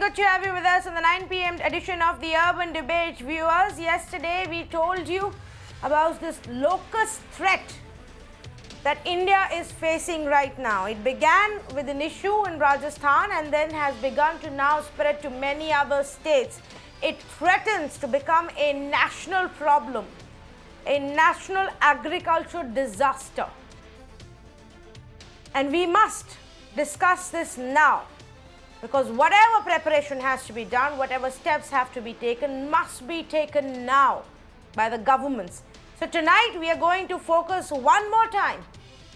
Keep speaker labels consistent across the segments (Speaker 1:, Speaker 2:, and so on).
Speaker 1: good to have you with us on the 9 p.m. edition of the Urban Debate. Viewers, yesterday we told you about this locust threat that India is facing right now. It began with an issue in Rajasthan and then has begun to now spread to many other states. It threatens to become a national problem, a national agricultural disaster. And we must discuss this now, because whatever preparation has to be done, whatever steps have to be taken, must be taken now by the governments. So tonight we are going to focus one more time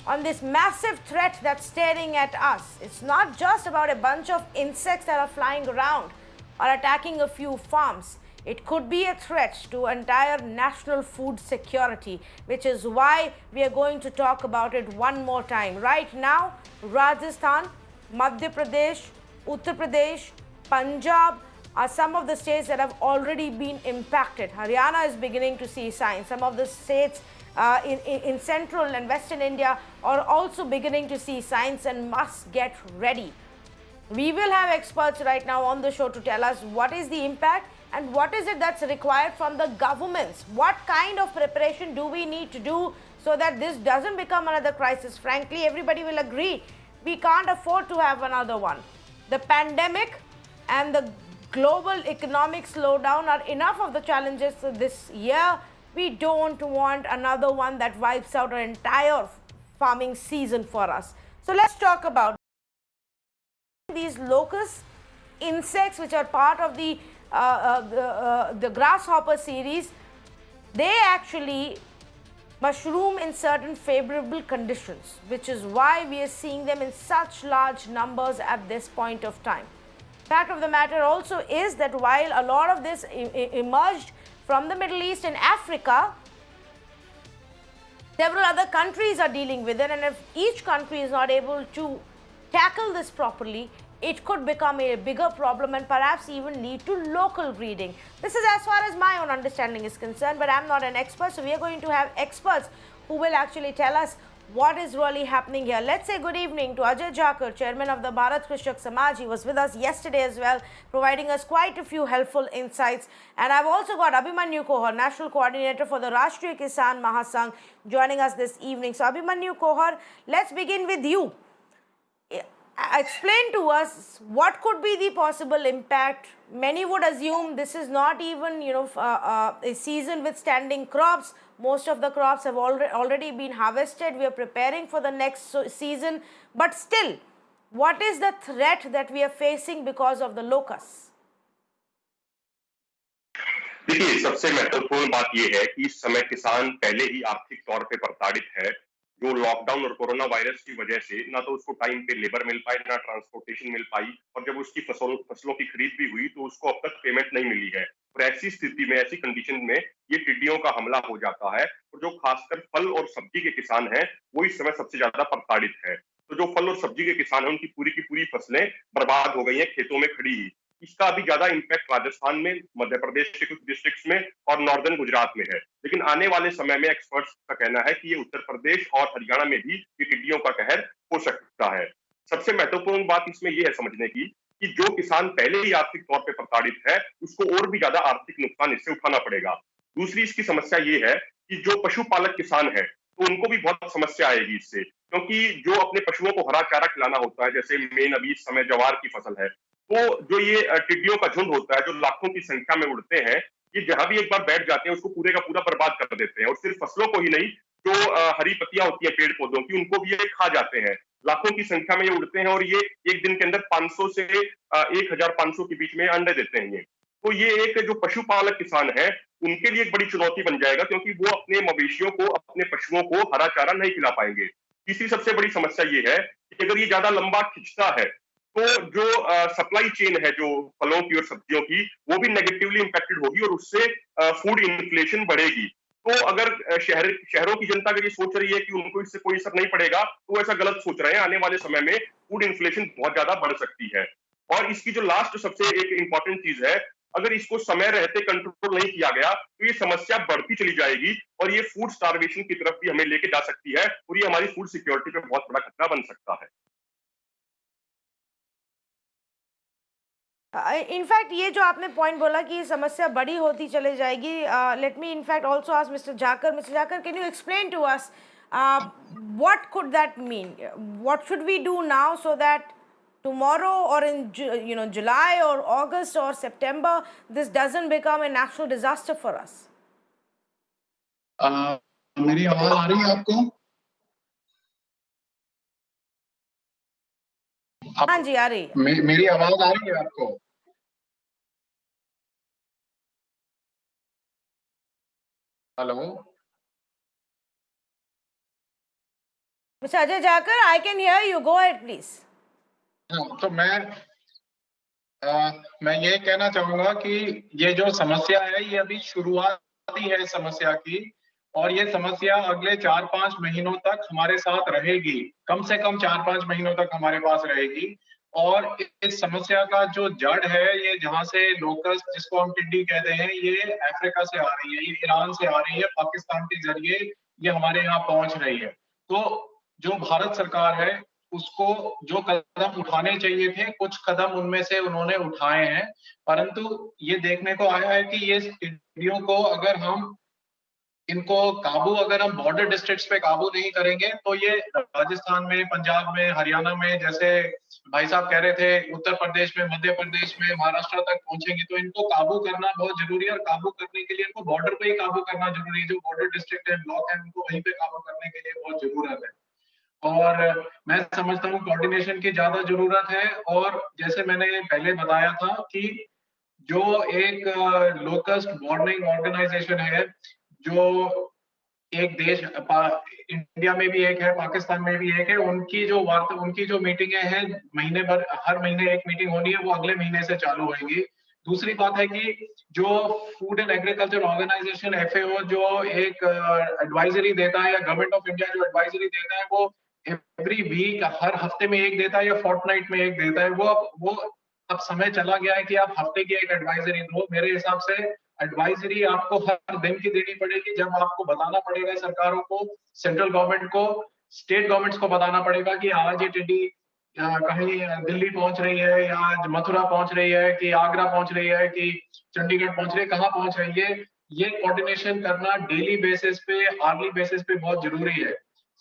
Speaker 1: on this massive threat that's staring at us. It's not just about a bunch of insects that are flying around or attacking a few farms. It could be a threat to entire national food security, which is why we are going to talk about it one more time. Right now, Rajasthan, Madhya Pradesh, Uttar Pradesh, Punjab are some of the states that have already been impacted. Haryana is beginning to see signs. Some of the states in central and western India are also beginning to see signs and must get ready. We will have experts right now on the show to tell us what is the impact and what is it that's required from the governments. What kind of preparation do we need to do so that this doesn't become another crisis? Frankly, everybody will agree we can't afford to have another one. The pandemic and the global economic slowdown are enough of the challenges this year. We don't want another one that wipes out our entire farming season for us. So let's talk about these locust insects, which are part of the grasshopper series. They actually mushroom in certain favorable conditions, which is why we are seeing them in such large numbers at this point of time. Fact of the matter also is that while a lot of this emerged from the Middle East and Africa, several other countries are dealing with it, and if each country is not able to tackle this properly, it could become a bigger problem and perhaps even lead to local breeding. This is as far as my own understanding is concerned, but I'm not an expert, so we are going to have experts who will actually tell us what is really happening here. Let's say good evening to Ajay Jakar, chairman of the Bharat Krishak Samaj. He was with us yesterday as well, providing us quite a few helpful insights. And I've also got Abhimanyu Kohar, national coordinator for the Rashtriya Kisan Mahasangh, joining us this evening. So Abhimanyu Kohar, let's begin with you. Explain to us what could be the possible impact. Many would assume this is not even, a season with standing crops. Most of the crops have already been harvested. We are preparing for the next season. But still, what is the threat that we are facing because of the locusts?
Speaker 2: देखिए, सबसे महत्वपूर्ण बात यह है कि इस समय किसान पहले ही आर्थिक तौर पे प्रताड़ित है। जो लॉकडाउन और कोरोना वायरस की वजह से ना तो उसको टाइम पे लेबर मिल पाई, ना ट्रांसपोर्टेशन मिल पाई, और जब उसकी फसलों की खरीद भी हुई तो उसको अब तक पेमेंट नहीं मिली है। और ऐसी स्थिति में, ऐसी कंडीशन में ये टिड्डियों का हमला हो जाता है, और जो खासकर फल और सब्जी के किसान हैं वो इस समय सबसे ज्यादा प्रताड़ित है। तो जो फल और सब्जी के किसान हैं उनकी पूरी की पूरी फसलें बर्बाद हो गई हैं खेतों में खड़ी ही। इसका अभी ज्यादा इम्पैक्ट राजस्थान में, मध्य प्रदेश के कुछ डिस्ट्रिक्ट्स में और नॉर्दर्न गुजरात में है, लेकिन आने वाले समय में एक्सपर्ट्स का कहना है कि ये उत्तर प्रदेश और हरियाणा में भी ये टिड्डियों का कहर हो सकता है। सबसे महत्वपूर्ण बात इसमें यह है समझने की कि जो किसान पहले ही आर्थिक तौर पर प्रताड़ित है उसको और भी ज्यादा आर्थिक नुकसान इससे उठाना पड़ेगा। दूसरी इसकी समस्या ये है कि जो पशुपालक किसान है तो उनको भी बहुत समस्या आएगी इससे, क्योंकि जो अपने पशुओं को हरा चारा खिलाना होता है, जैसे मेन अभी इस समय ज्वार की फसल है, तो जो ये टिड्डियों का झुंड होता है जो लाखों की संख्या में उड़ते हैं, ये जहां भी एक बार बैठ जाते हैं उसको पूरे का पूरा बर्बाद कर देते हैं। और सिर्फ फसलों को ही नहीं, जो हरी पत्तियां होती है पेड़ पौधों की, उनको भी ये खा जाते हैं। लाखों की संख्या में ये उड़ते हैं और ये एक दिन के अंदर 500 से 1500 के बीच में अंडे देते हैं ये। तो ये एक जो पशुपालक किसान है उनके लिए एक बड़ी चुनौती बन जाएगा, क्योंकि वो अपने मवेशियों को, अपने पशुओं को हरा चारा नहीं खिला पाएंगे। तीसरी सबसे बड़ी समस्या ये है कि अगर ये ज्यादा लंबा खिंचता है तो जो सप्लाई चेन है जो फलों की और सब्जियों की, वो भी नेगेटिवली इंपैक्टेड होगी और उससे फूड इन्फ्लेशन बढ़ेगी। तो अगर शहरों की जनता अगर ये सोच रही है कि उनको इससे कोई असर नहीं पड़ेगा, तो ऐसा गलत सोच रहे हैं। आने वाले समय में फूड इन्फ्लेशन बहुत ज्यादा बढ़ सकती है। और इसकी जो लास्ट सबसे एक इंपॉर्टेंट चीज है, अगर इसको समय रहते कंट्रोल नहीं किया गया तो ये समस्या बढ़ती चली जाएगी और ये फूड स्टारवेशन की तरफ भी हमें लेके जा सकती है और ये हमारी फूड सिक्योरिटी पे बहुत बड़ा खतरा बन सकता है।
Speaker 1: इनफैक्ट ये जो आपने पॉइंट बोला कि ये समस्या बड़ी होती चली जाएगी, let me in fact also ask mister Jakhar, can you explain to us what could that mean? What should we do now so that tomorrow or in July or August or September this doesn't become a national disaster for us?
Speaker 3: मेरी आवाज आ रही है आपको?
Speaker 1: हाँ जी, आ रही है।
Speaker 3: मेरी आवाज आ रही है आपको? हेलो
Speaker 1: मिस्टर अजय जाकर, I can hear you, go ahead please.
Speaker 3: तो मैं ये कहना चाहूंगा कि ये जो समस्या है ये अभी शुरुआती है समस्या की, और ये समस्या अगले 4-5 महीनों तक हमारे साथ रहेगी, कम से कम 4-5 महीनों तक हमारे पास रहेगी। और इस समस्या का जो जड़ है, ये जहां से लोकस्ट जिसको हम टिड्डी कहते हैं, ये अफ्रीका से आ रही है, ये ईरान से आ रही है, पाकिस्तान के जरिए ये हमारे यहाँ पहुंच रही है। तो जो भारत सरकार है उसको जो कदम उठाने चाहिए थे, कुछ कदम उनमें से उन्होंने उठाए हैं, परंतु ये देखने को आया है कि ये टिड्डियों को अगर हम अगर हम बॉर्डर डिस्ट्रिक्ट्स पे काबू नहीं करेंगे तो ये राजस्थान में, पंजाब में, हरियाणा में, जैसे भाई साहब कह रहे थे, उत्तर प्रदेश में, मध्य प्रदेश में, महाराष्ट्र तक पहुंचेंगे। तो इनको काबू करना बहुत जरूरी है, और काबू करने के लिए इनको बॉर्डर पे ही काबू करना जरूरी है। जो बॉर्डर डिस्ट्रिक्ट है, ब्लॉक है, उनको वहीं पे काबू करने के लिए बहुत जरूरत है। और मैं समझता हूँ कोऑर्डिनेशन की ज्यादा जरूरत है। और जैसे मैंने पहले बताया था कि जो एक लोकस्ट वार्निंग ऑर्गेनाइजेशन है, जो एक देश इंडिया में भी एक है, पाकिस्तान में भी एक है, उनकी जो मीटिंगें हैं, महीने भर, हर महीने एक मीटिंग होनी है, वो अगले महीने से चालू होगी। दूसरी बात है कि जो food and agriculture organisation FAO जो एक एडवाइजरी देता है, या गवर्नमेंट ऑफ इंडिया जो एडवाइजरी देता है, वो एवरी वीक, हर हफ्ते में एक देता है या फोर्टनाइट में एक देता है। वो अब समय चला गया है कि आप हफ्ते की एक एडवाइजरी दो। मेरे हिसाब से एडवाइजरी आपको हर दिन की देनी पड़ेगी, जब आपको बताना पड़ेगा सरकारों को, सेंट्रल गवर्नमेंट को, स्टेट गवर्नमेंट्स को बताना पड़ेगा कि आज ये टिड्डी कहीं दिल्ली पहुंच रही है, या आज मथुरा पहुंच रही है, कि आगरा पहुंच रही है, कि चंडीगढ़ पहुंच रही है, कहाँ पहुंच रही है। ये कोऑर्डिनेशन करना डेली बेसिस पे, आर्ली बेसिस पे बहुत जरूरी है।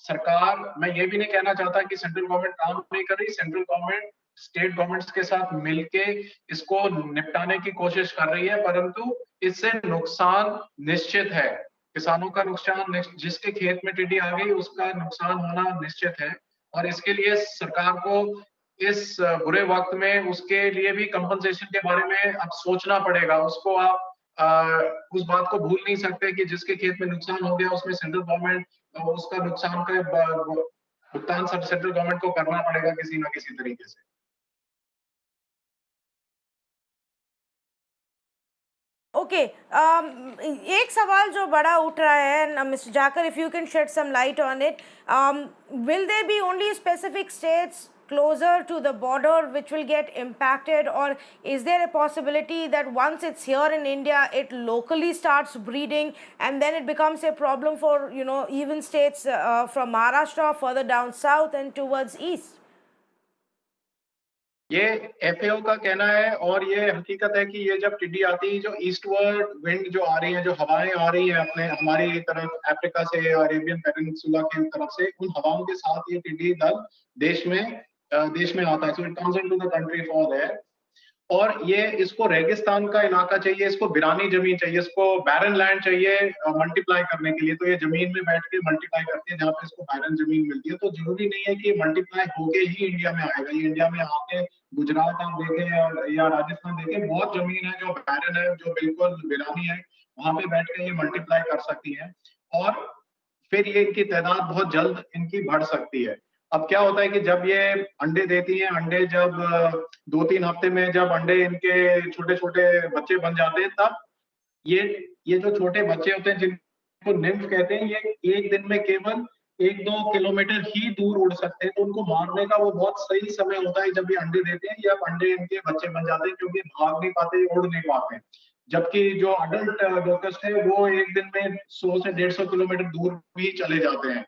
Speaker 3: सरकार, मैं ये भी नहीं कहना चाहता कि सेंट्रल गवर्नमेंट काम नहीं कर रही, सेंट्रल गवर्नमेंट स्टेट गवर्नमेंट्स के साथ मिलके इसको निपटाने की कोशिश कर रही है, परंतु इससे नुकसान निश्चित है। किसानों का नुकसान, जिसके खेत में टिड्डी आ गई उसका नुकसान होना निश्चित है, और इसके लिए सरकार को इस बुरे वक्त में उसके लिए भी कंपनसेशन के बारे में अब सोचना पड़ेगा। उसको आप उस बात को भूल नहीं सकते कि जिसके खेत में नुकसान हो गया उसमें सेंट्रल गवर्नमेंट उसका नुकसान का भुगतान सब सेंट्रल गवर्नमेंट को करना पड़ेगा किसी ना किसी तरीके से।
Speaker 1: ओके, एक सवाल जो बड़ा उठ रहा है, mister Jakhar, if you can shed some light on it, will there be only specific states closer to the border which will get impacted, or is there a possibility that once it's here in India it locally starts breeding and then it becomes a problem for even states from Maharashtra further down south and towards east?
Speaker 3: ये FAO का कहना है, और ये हकीकत है कि ये जब टिड्डी आती है, जो ईस्टवर्ड विंड जो आ रही है, जो हवाएं आ रही है अपने हमारी तरफ, अफ्रीका से, अरेबियन पेनिनसुला की तरफ से, उन हवाओं के साथ ये टिड्डी दल देश में आता है। So it comes into the country for their, और ये इसको रेगिस्तान का इलाका चाहिए, इसको बिरानी जमीन चाहिए, इसको बैरन लैंड चाहिए मल्टीप्लाई करने के लिए। तो ये जमीन में बैठ के मल्टीप्लाई करती है जहाँ पे इसको बैरन जमीन मिलती है। तो जरूरी नहीं है कि मल्टीप्लाई होके ही इंडिया में आएगा। ये इंडिया में आके गुजरात आप देखें या राजस्थान देखें, बहुत जमीन है जो बैरन है, जो बिल्कुल बिरानी है, वहां पे बैठ के ये मल्टीप्लाई कर सकती है, और फिर ये इनकी तादाद बहुत जल्द इनकी बढ़ सकती है। अब क्या होता है कि जब ये अंडे देती हैं, अंडे जब 2-3 हफ्ते में जब अंडे इनके छोटे छोटे बच्चे बन जाते हैं, तब ये जो छोटे बच्चे होते हैं जिनको निम्फ कहते हैं, ये एक दिन में केवल 1-2 किलोमीटर ही दूर उड़ सकते हैं। तो उनको मारने का वो बहुत सही समय होता है जब ये अंडे देते हैं, या अंडे इनके बच्चे बन जाते हैं, क्योंकि भाग नहीं पाते, उड़ नहीं पाते। जबकि जो अडल्ट लोकस्ट है वो एक दिन में 100 से 150 किलोमीटर दूर भी चले जाते हैं।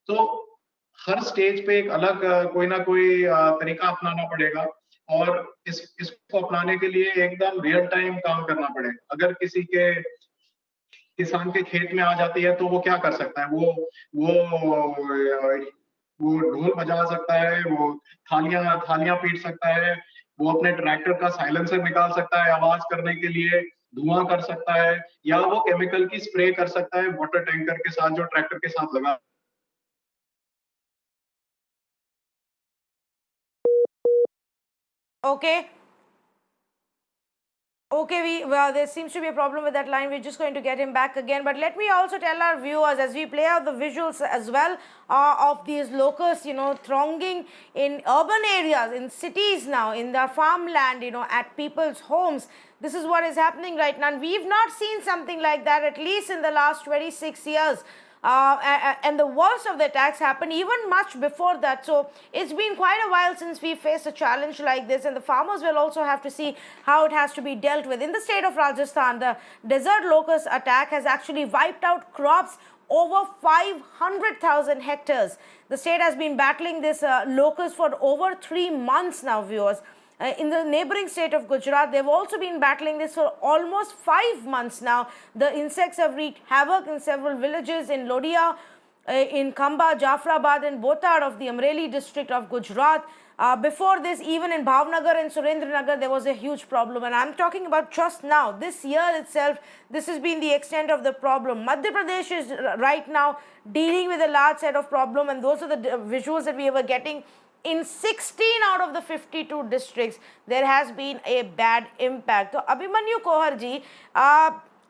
Speaker 3: तो हर स्टेज पे एक अलग कोई ना कोई तरीका अपनाना पड़ेगा। और इसको अपनाने के लिए एकदम रियल टाइम काम करना पड़ेगा। अगर किसी के किसान के खेत में आ जाती है तो वो क्या कर सकता है? वो ढोल बजा सकता है, वो थालियां थालियां पीट सकता है, वो अपने ट्रैक्टर का साइलेंसर निकाल सकता है आवाज करने के लिए, धुआं कर सकता है, या वो केमिकल की स्प्रे कर सकता है वाटर टैंकर के साथ जो ट्रैक्टर के साथ लगा।
Speaker 1: Okay. Okay, well, there seems to be a problem with that line. We're just going to get him back again. But let me also tell our viewers, as we play out the visuals as well of these locusts, thronging in urban areas, in cities now, in the farmland, at people's homes. This is what is happening right now. And we've not seen something like that, at least in the last 26 years. And the worst of the attacks happened even much before that. So it's been quite a while since we faced a challenge like this, and the farmers will also have to see how it has to be dealt with. In the state of Rajasthan, the desert locust attack has actually wiped out crops over 500,000 hectares. The state has been battling this locust for over 3 months now, viewers. In the neighboring state of Gujarat, they've also been battling this for almost 5 months now. The insects have wreaked havoc in several villages in Lodhia, in Khamba, Jafrabad and Botad of the Amreli district of Gujarat. Before this, even in Bhavnagar and Surendranagar, there was a huge problem. And I'm talking about just now, this year itself, this has been the extent of the problem. Madhya Pradesh is right now dealing with a large set of problem, and those are the visuals that we were getting. In 16 out of the 52 districts, there has been a bad impact. तो अभिमन्यु कोहर जी,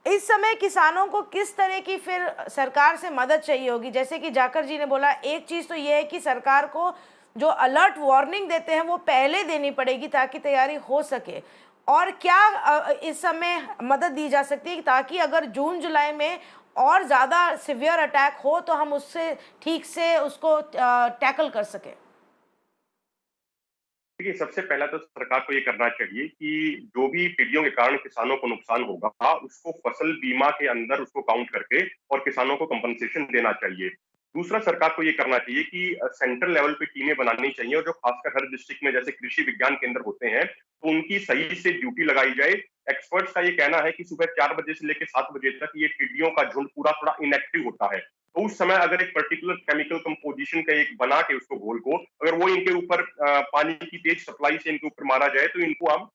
Speaker 1: इस समय किसानों को किस तरह की फिर सरकार से मदद चाहिए होगी? जैसे कि जाकर जी ने बोला, एक चीज़ तो ये है कि सरकार को जो अलर्ट वार्निंग देते हैं वो पहले देनी पड़ेगी ताकि तैयारी हो सके। और क्या इस समय मदद दी जा सकती है ताकि अगर जून जुलाई में और ज़्यादा सिवियर अटैक हो तो हम उससे ठीक से उसको टैकल कर सकें?
Speaker 2: देखिए, सबसे पहला तो सरकार को ये करना चाहिए कि जो भी टिड्डियों के कारण किसानों को नुकसान होगा, उसको फसल बीमा के अंदर उसको काउंट करके और किसानों को कंपनसेशन देना चाहिए। दूसरा, सरकार को ये करना चाहिए कि सेंट्रल लेवल पे टीमें बनानी चाहिए, और जो खासकर हर डिस्ट्रिक्ट में जैसे कृषि विज्ञान केंद्र होते हैं, तो उनकी सही से ड्यूटी लगाई जाए। एक्सपर्ट्स का ये कहना है कि सुबह 4 बजे से लेकर 7 बजे तक ये टिड्डियों का झुंड पूरा थोड़ा इनएक्टिव होता है। तो उस समय अगर एक पर्टिकुलर केमिकल कंपोजिशन का एक बना के उसको घोल को अगर वो इनके ऊपर पानी की तेज सप्लाई से इनके ऊपर मारा जाए तो इनको हम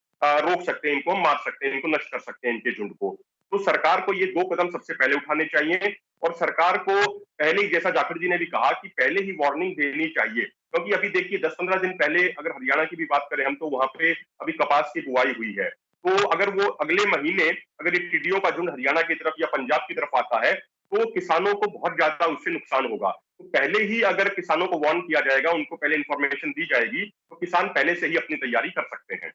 Speaker 2: रोक सकते हैं, इनको हम मार सकते हैं, इनको नष्ट कर सकते हैं इनके झुंड को। तो सरकार को ये 2 कदम सबसे पहले उठाने चाहिए, और सरकार को पहले ही, जैसा जाखड़ जी ने भी कहा, कि पहले ही वार्निंग देनी चाहिए। क्योंकि अभी देखिए 10-15 दिन पहले अगर हरियाणा की भी बात करें हम, तो वहां पे अभी कपास की बुआई हुई है। तो अगर वो अगले महीने अगर ये टिड्डियों का झुंड हरियाणा की तरफ या पंजाब की तरफ आता है तो किसानों को बहुत ज्यादा उससे नुकसान होगा। तो पहले ही अगर किसानों को वार्न किया जाएगा, उनको पहले इंफॉर्मेशन दी जाएगी, तो किसान पहले से ही अपनी तैयारी कर सकते हैं।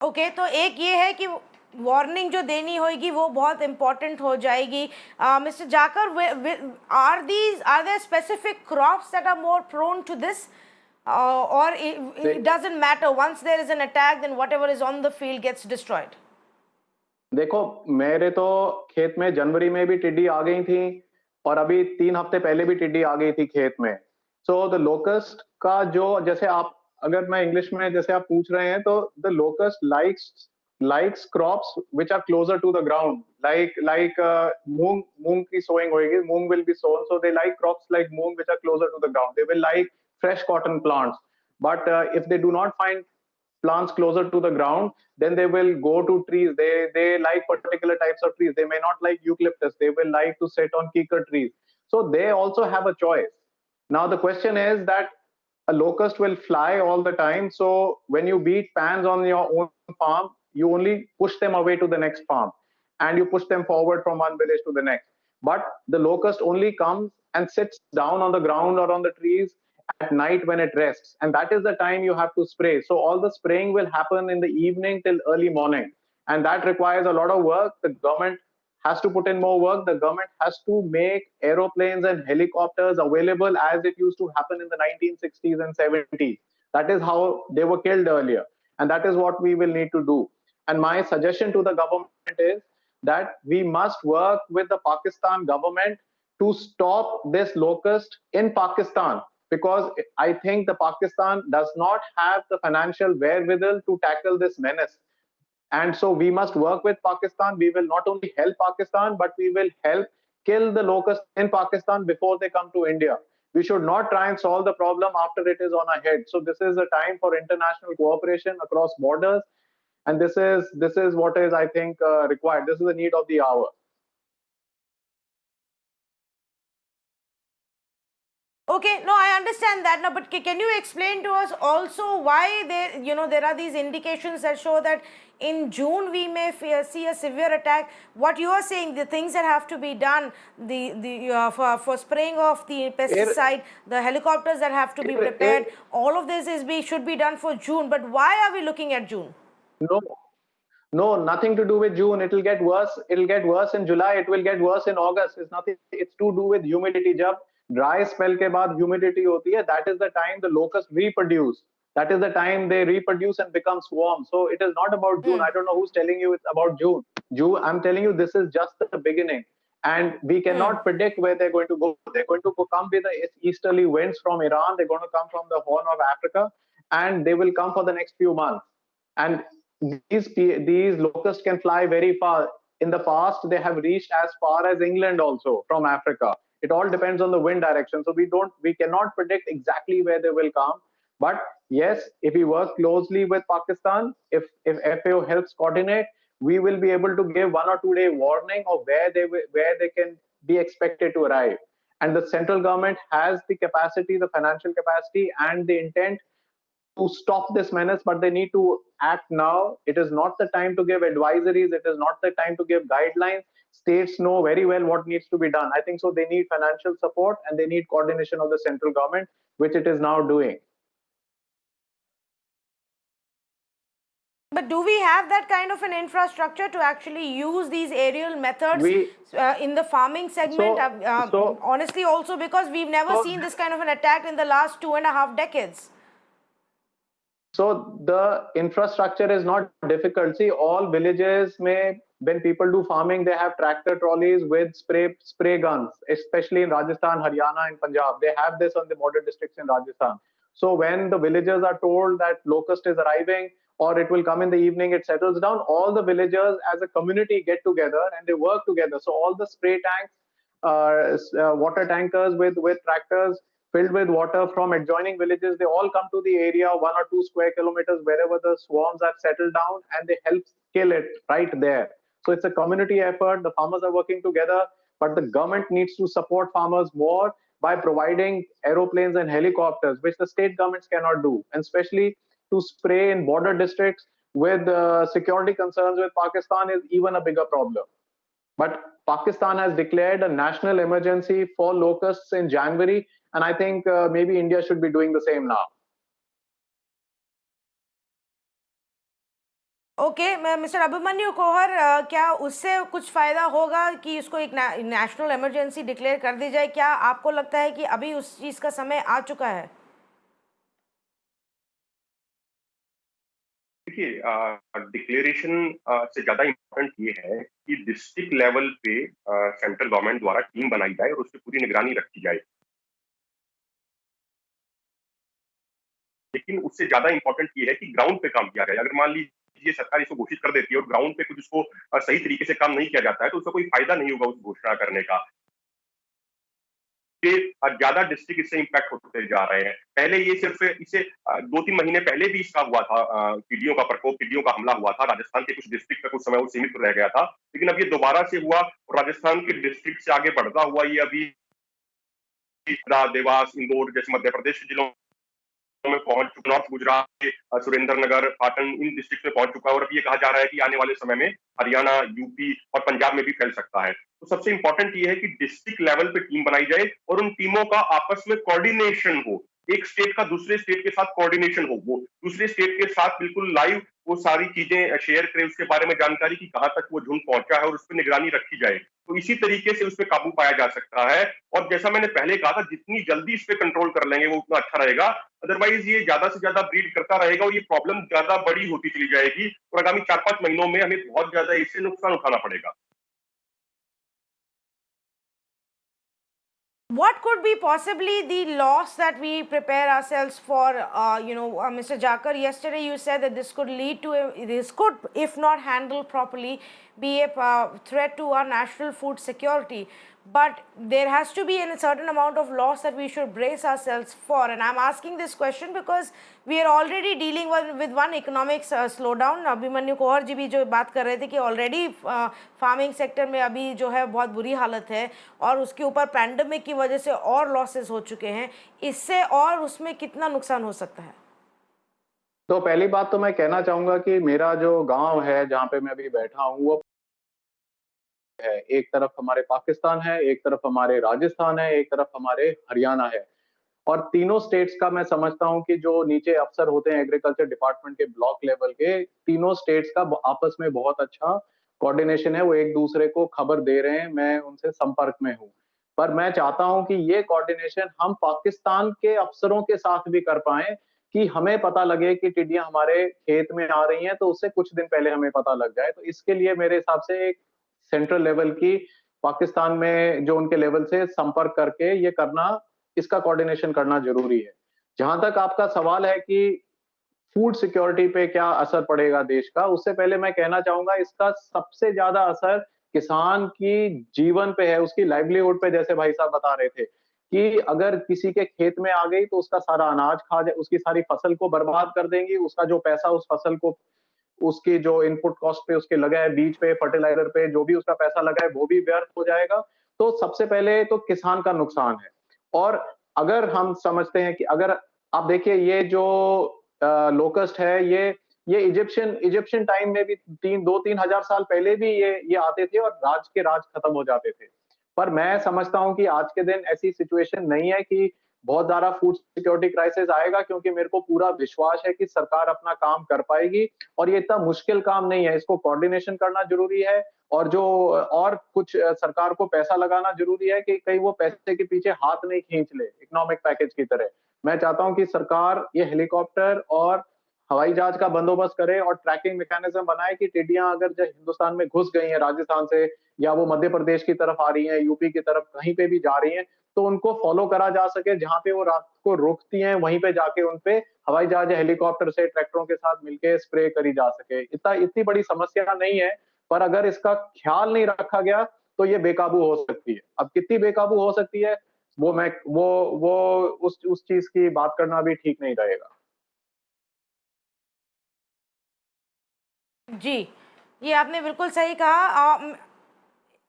Speaker 1: ओके, तो एक ये है कि वार्निंग जो देनी होगी वो बहुत इंपॉर्टेंट हो जाएगी। Mister Jakhar, are there specific crops that are more prone to this, और it doesn't matter, once there is an attack then whatever is on the field gets destroyed?
Speaker 4: देखो, मेरे तो खेत में जनवरी में भी टिड्डी आ गई थी, और अभी 3 हफ्ते पहले भी टिड्डी आ गई थी खेत में। सो द लोकस्ट का जो, जैसे आप, अगर मैं इंग्लिश में जैसे आप पूछ रहे हैं, तो the locust likes crops which are closer to the ground, like moong की सोइंग होगी, moong will be sown, so they like crops like moong which are closer to the ground, they will like fresh cotton plants. But if they do not find plants closer to the ground, then they will go to trees. They like particular types of trees. They may not like eucalyptus. They will like to sit on kikar trees. So they also have a choice. Now the question is that a locust will fly all the time. So when you beat pans on your own farm, you only push them away to the next farm, and you push them forward from one village to the next. But the locust only comes and sits down on the ground or on the trees at night when it rests, and that is the time you have to spray. So all the spraying will happen in the evening till early morning, and that requires a lot of work. The government has to put in more work. The government has to make aeroplanes and helicopters available as it used to happen in the 1960s and 70s. That is how they were killed earlier, and that is what we will need to do. And my suggestion to the government is that we must work with the Pakistan government to stop this locust in Pakistan, because I think the Pakistan does not have the financial wherewithal to tackle this menace. And so we must work with Pakistan. We will not only help Pakistan, but we will help kill the locusts in Pakistan before they come to India. We should not try and solve the problem after it is on our head. So this is a time for international cooperation across borders, and this is what is, I think, required. This is the need of the hour.
Speaker 1: Okay, no, I understand that now, but can you explain to us also why there are these indications that show that in June we may see a severe attack? What you are saying, the things that have to be done, for spraying of the pesticide, the helicopters that have to be prepared, all of this should be done for June. But why are we looking at June?
Speaker 4: No, nothing to do with June. It will get worse. It will get worse in July. It will get worse in August. It's nothing. It's to do with humidity. जब dry spell के बाद humidity होती है, that is the time the locusts reproduce. That is the time they reproduce and become swarms. So it is not about June. I don't know who's telling you it's about June. I'm telling you, this is just the beginning. And we cannot predict where they're going to go. They're going to come with the easterly winds from Iran. They're going to come from the Horn of Africa, and they will come for the next few months. And these locusts can fly very far. In the past, they have reached as far as England also from Africa. It all depends on the wind direction. So we cannot predict exactly where they will come. But yes, if we work closely with Pakistan, if FAO helps coordinate, we will be able to give 1 or 2 day warning of where they can be expected to arrive. And the central government has the capacity, the financial capacity, and the intent to stop this menace, but they need to act now. It is not the time to give advisories. It is not the time to give guidelines. States know very well what needs to be done. I think so. They need financial support and they need coordination of the central government, which it is now doing.
Speaker 1: But do we have that kind of an infrastructure to actually use these aerial methods in the farming segment? Honestly, also because we've never seen this kind of an attack in the last 2.5 decades.
Speaker 4: So the infrastructure is not difficult. See, all villages when people do farming, they have tractor trolleys with spray guns, especially in Rajasthan, Haryana, and Punjab. They have this on the border districts in Rajasthan. So when the villagers are told that locust is arriving or it will come in the evening, it settles down, all the villagers as a community get together and they work together. So all the spray tanks, water tankers with tractors filled with water from adjoining villages, they all come to the area, 1 or 2 square kilometers, wherever the swarms are settled down, and they help kill it right there. So it's a community effort. The farmers are working together, but the government needs to support farmers more by providing aeroplanes and helicopters, which the state governments cannot do, and especially to spray in border districts with security concerns with Pakistan is even a bigger problem. But Pakistan has declared a national emergency for locusts in January, and I think maybe India should be doing the same now.
Speaker 1: Okay, Mr. Abhimanyu Kohar, क्या उससे कुछ फायदा होगा कि इसको एक national emergency declare कर दी जाए? क्या आपको लगता है कि अभी उस चीज का समय आ चुका है?
Speaker 2: देखिए, डिक्लेरेशन से ज्यादा इम्पोर्टेंट ये है कि डिस्ट्रिक्ट लेवल पे सेंट्रल गवर्नमेंट द्वारा टीम बनाई जाए और उस पर पूरी निगरानी रखी जाए। लेकिन उससे ज्यादा इम्पोर्टेंट ये है कि ग्राउंड पे काम किया जाए। अगर मान लीजिए सरकार इसको घोषित कर देती है और ग्राउंड पे कुछ उसको सही तरीके से काम नहीं किया जाता है, तो उसका कोई फायदा नहीं होगा उस घोषणा करने का। ज्यादा डिस्ट्रिक्ट इससे इम्पैक्ट होते जा रहे हैं। पहले ये सिर्फ इसे 2-3 महीने पहले भी इसका हुआ था, टिड्डियों का प्रकोप, टिड्डियों का हमला हुआ था। राजस्थान के कुछ डिस्ट्रिक्ट तक उस समय वो सीमित रह गया था, लेकिन अब ये दोबारा से हुआ और राजस्थान के डिस्ट्रिक्ट से आगे बढ़ता हुआ ये अभी देवास, इंदौर जैसे मध्य प्रदेश के जिलों में पहुंच चुका, नॉर्थ गुजरात के सुरेंद्रनगर, पाटन, इन डिस्ट्रिक्ट में पहुंच चुका है और अब ये कहा जा रहा है कि आने वाले समय में हरियाणा, यूपी और पंजाब में भी फैल सकता है। तो सबसे इंपॉर्टेंट ये है कि डिस्ट्रिक्ट लेवल पे टीम बनाई जाए और उन टीमों का आपस में कोऑर्डिनेशन हो। एक स्टेट का दूसरे स्टेट के साथ कोऑर्डिनेशन हो, वो दूसरे स्टेट के साथ बिल्कुल लाइव वो सारी चीजें शेयर करे, उसके बारे में जानकारी की कहां तक वो झुंड पहुंचा है और उस पर निगरानी रखी जाए। तो इसी तरीके से उस पर काबू पाया जा सकता है। और जैसा मैंने पहले कहा था, जितनी जल्दी इस पे कंट्रोल कर लेंगे वो उतना अच्छा रहेगा। अदरवाइज ये ज्यादा से ज्यादा ब्रीड करता रहेगा और ये प्रॉब्लम ज्यादा बड़ी होती चली जाएगी और आगामी 4-5 महीनों में हमें बहुत ज्यादा इससे नुकसान उठाना पड़ेगा।
Speaker 1: What could be possibly the loss that we prepare ourselves for? Mr. Jakar, yesterday you said that this could lead to this could, if not handled properly, be a threat to our national food security. But there has to be a certain amount of loss that we should brace ourselves for. And I'm asking this question because we are already dealing with one economic slowdown. Abhimanyu कोहर जी भी जो बात कर रहे थे कि already farming sector में अभी जो है बहुत बुरी हालत है और उसके ऊपर पैंडेमिक की वजह से और लॉसेस हो चुके हैं. इससे और उसमें कितना नुकसान हो सकता है?
Speaker 4: तो पहली बात तो मैं कहना चाहूंगा कि मेरा जो गांव है जहां पे मैं अभी बैठा हूं वो है, एक तरफ हमारे पाकिस्तान है, एक तरफ हमारे राजस्थान है, एक तरफ हमारे हरियाणा है. और तीनों स्टेट्स का मैं समझता हूं कि जो नीचे अफसर होते हैं एग्रीकल्चर डिपार्टमेंट के ब्लॉक लेवल के, तीनों स्टेट्स का आपस में बहुत अच्छा कोऑर्डिनेशन है. वो एक दूसरे को खबर दे रहे हैं, मैं उनसे संपर्क में हूं. पर मैं चाहता हूं कि ये कोऑर्डिनेशन हम पाकिस्तान के अफसरों के साथ भी कर पाए कि हमें पता लगे कि टिड्डियां हमारे खेत में आ रही हैं तो उससे कुछ दिन पहले हमें पता लग जाए. तो इसके लिए मेरे हिसाब से एक सेंट्रल लेवल की पाकिस्तान में जो उनके लेवल से संपर्क करके ये करना, इसका कोऑर्डिनेशन करना जरूरी है. जहां तक आपका सवाल है कि फूड सिक्योरिटी पे क्या असर पड़ेगा देश का, उससे पहले मैं कहना चाहूंगा इसका सबसे ज्यादा असर किसान की जीवन पे है, उसकी लाइवलीहुड पे. जैसे भाई साहब बता रहे थे कि अगर किसी के खेत में आ गई तो उसका सारा अनाज खा जाए, उसकी सारी फसल को बर्बाद कर देंगी. उसका जो पैसा उस फसल को, उसकी जो इनपुट कॉस्ट पे उसके लगा है, बीज पे, फर्टिलाइजर पे, जो भी उसका पैसा लगा है वो भी व्यर्थ हो जाएगा. तो सबसे पहले तो किसान का नुकसान है. और अगर हम समझते हैं कि अगर आप देखिए ये जो लोकस्ट है, ये इजिप्शियन टाइम में भी 2-3 हजार साल पहले भी ये आते थे और राज खत्म हो जाते थे. पर मैं समझता हूं कि आज के दिन ऐसी सिचुएशन नहीं है कि बहुत ज्यादा फूड सिक्योरिटी क्राइसिस आएगा, क्योंकि मेरे को पूरा विश्वास है कि सरकार अपना काम कर पाएगी. और ये इतना मुश्किल काम नहीं है, इसको कोऑर्डिनेशन करना जरूरी है. और कुछ सरकार को पैसा लगाना जरूरी है कि कहीं वो पैसे के पीछे हाथ नहीं खींच ले इकोनॉमिक पैकेज की तरह. मैं चाहता हूं कि सरकार ये हेलीकॉप्टर और हवाई जहाज का बंदोबस्त करे और ट्रैकिंग मैकेनिज्म बनाए कि टिड्डियां अगर जो हिंदुस्तान में घुस गई हैं राजस्थान से, या वो मध्य प्रदेश की तरफ आ रही हैं, यूपी की तरफ कहीं पे भी जा रही हैं, तो उनको फॉलो करा जा सके. जहां पे वो रात को रुकती हैं वहीं पे जाके उनपे हवाई जहाज या हेलीकॉप्टर से ट्रैक्टरों के साथ मिलके स्प्रे करी जा सके. इतनी बड़ी समस्या नहीं है, पर अगर इसका ख्याल नहीं रखा गया तो ये बेकाबू हो सकती है. अब कितनी बेकाबू हो सकती है वो उस चीज की बात करना भी ठीक नहीं रहेगा.
Speaker 1: जी, ये आपने बिल्कुल सही कहा.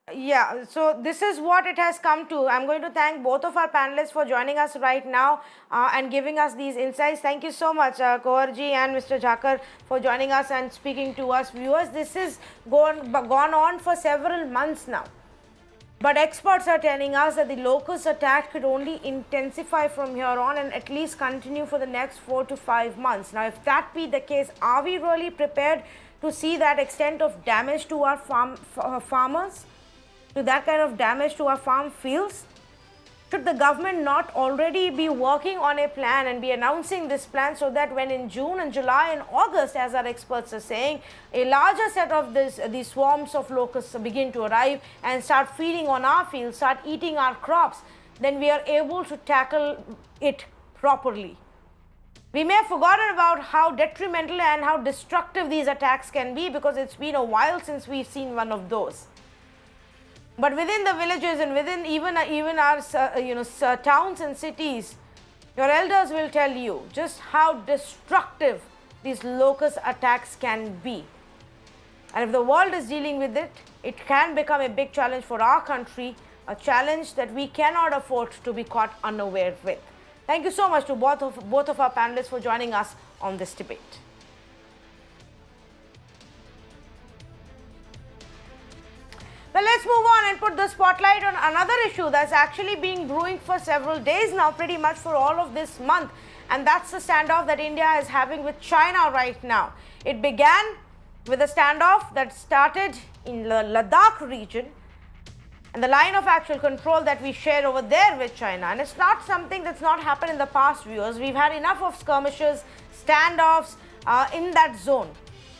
Speaker 1: Yeah, so this is what it has come to. I'm going to thank both of our panelists for joining us right now and giving us these insights. Thank you so much, Koher ji and Mr. Jakar, for joining us and speaking to us viewers. This has gone on for several months now. But experts are telling us that the locust attack could only intensify from here on and at least continue for the next 4 to 5 months. Now, if that be the case, are we really prepared to see that extent of damage to our farmers? To that kind of damage to our farm fields? Should the government not already be working on a plan and be announcing this plan so that when in June and July and August, as our experts are saying, a larger set of these swarms of locusts begin to arrive and start feeding on our fields, start eating our crops, then we are able to tackle it properly. We may have forgotten about how detrimental and how destructive these attacks can be because it's been a while since we've seen one of those. But within the villages and within even our towns and cities, your elders will tell you just how destructive these locust attacks can be. And if the world is dealing with it, it can become a big challenge for our country, a challenge that we cannot afford to be caught unaware with. Thank you so much to both of our panelists for joining us on this debate. Well, let's move on and put the spotlight on another issue that's actually been brewing for several days now, pretty much for all of this month, and that's the standoff that India is having with China right now. It began with a standoff that started in the Ladakh region and the line of actual control that we share over there with China. And it's not something that's not happened in the past, viewers. We've had enough of skirmishes, standoffs in that zone.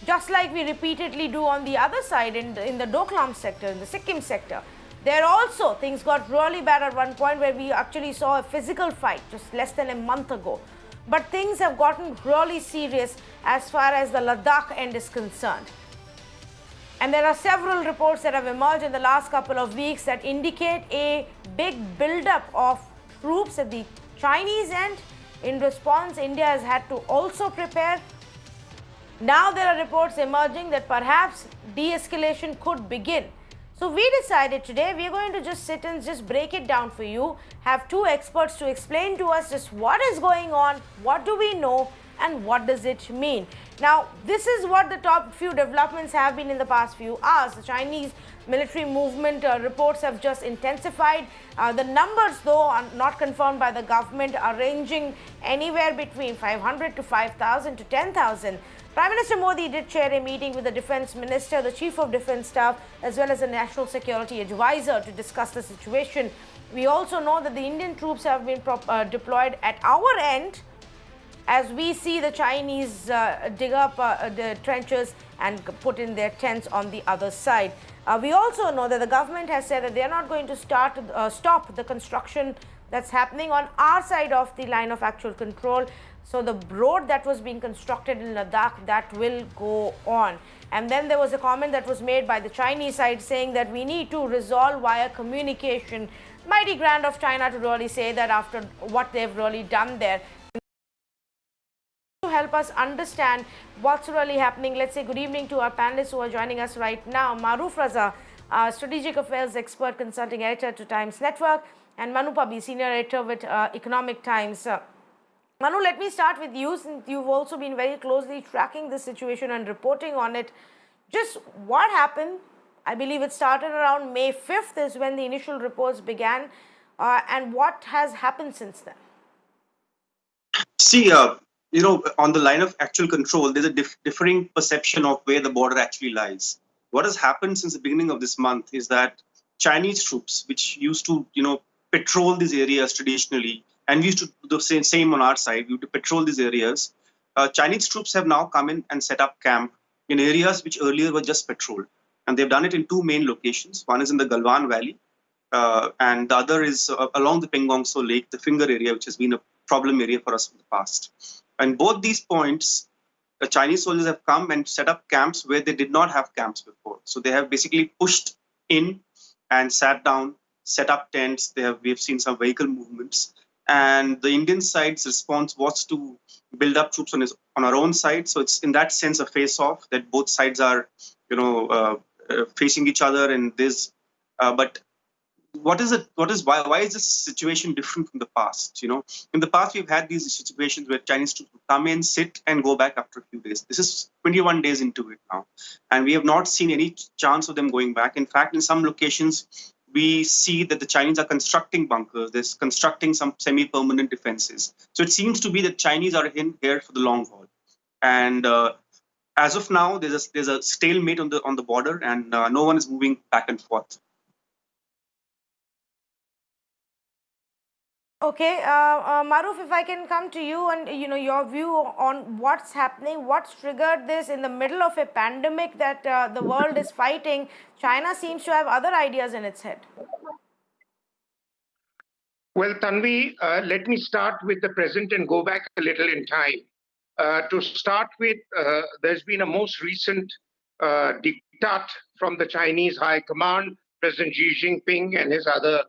Speaker 1: Just like we repeatedly do on the other side in the Doklam sector, in the Sikkim sector. There also, things got really bad at one point where we actually saw a physical fight just less than a month ago. But things have gotten really serious as far as the Ladakh end is concerned. And there are several reports that have emerged in the last couple of weeks that indicate a big buildup of troops at the Chinese end. In response, India has had to also prepare. Now there are reports emerging that perhaps de-escalation could begin. So we decided today we are going to just sit and just break it down for you, have two experts to explain to us just what is going on, what do we know, and what does it mean. Now, this is what the top few developments have been in the past few hours. The Chinese military movement reports have just intensified. The numbers, though, are not confirmed by the government, are ranging anywhere between 500 to 5,000 to 10,000. Prime Minister Modi did chair a meeting with the Defence Minister, the Chief of Defence Staff, as well as the National Security Advisor to discuss the situation. We also know that the Indian troops have been deployed at our end as we see the Chinese dig up the trenches and put in their tents on the other side. We also know that the government has said that they are not going to stop the construction that's happening on our side of the line of actual control. So the road that was being constructed in Ladakh, that will go on. And then there was a comment that was made by the Chinese side saying that we need to resolve via communication. Mighty grand of China to really say that after what they've really done there. To help us understand what's really happening, let's say good evening to our panelists who are joining us right now. Maroof Raza, Strategic Affairs Expert, Consulting Editor to Times Network, and Manu Pabi, Senior Editor with Economic Times. Manu, let me start with you, since you've also been very closely tracking this situation and reporting on it. Just what happened? I believe it started around May 5th is when the initial reports began, and what has happened since then?
Speaker 5: See, on the line of actual control, there's a differing perception of where the border actually lies. What has happened since the beginning of this month is that Chinese troops, which used to, patrol these areas traditionally, and we used to do the same on our side, we used to patrol these areas. Chinese troops have now come in and set up camp in areas which earlier were just patrolled. And they've done it in two main locations. One is in the Galwan Valley, and the other is along the Pengong Tso Lake, the Finger area, which has been a problem area for us in the past. And both these points, the Chinese soldiers have come and set up camps where they did not have camps before. So they have basically pushed in and sat down, set up tents. We have seen some vehicle movements. And the Indian side's response was to build up troops on our own side. So it's in that sense a face-off that both sides are, facing each other in this. But why is this situation different from the past? In the past, we've had these situations where Chinese troops would come in, sit, and go back after a few days. This is 21 days into it now. And we have not seen any chance of them going back. In fact, in some locations, we see that the Chinese are constructing bunkers. They're constructing some semi-permanent defenses. So it seems to be that Chinese are in here for the long haul. And as of now, there's a stalemate on the border, and no one is moving back and forth.
Speaker 1: Okay, Maroof, if I can come to you and your view on what's happening, what's triggered this in the middle of a pandemic that the world is fighting. China seems to have other ideas in its head.
Speaker 6: Well, Tanvi, let me start with the present and go back a little in time. To start with, there's been a most recent diktat from the Chinese High Command, President Xi Jinping and his other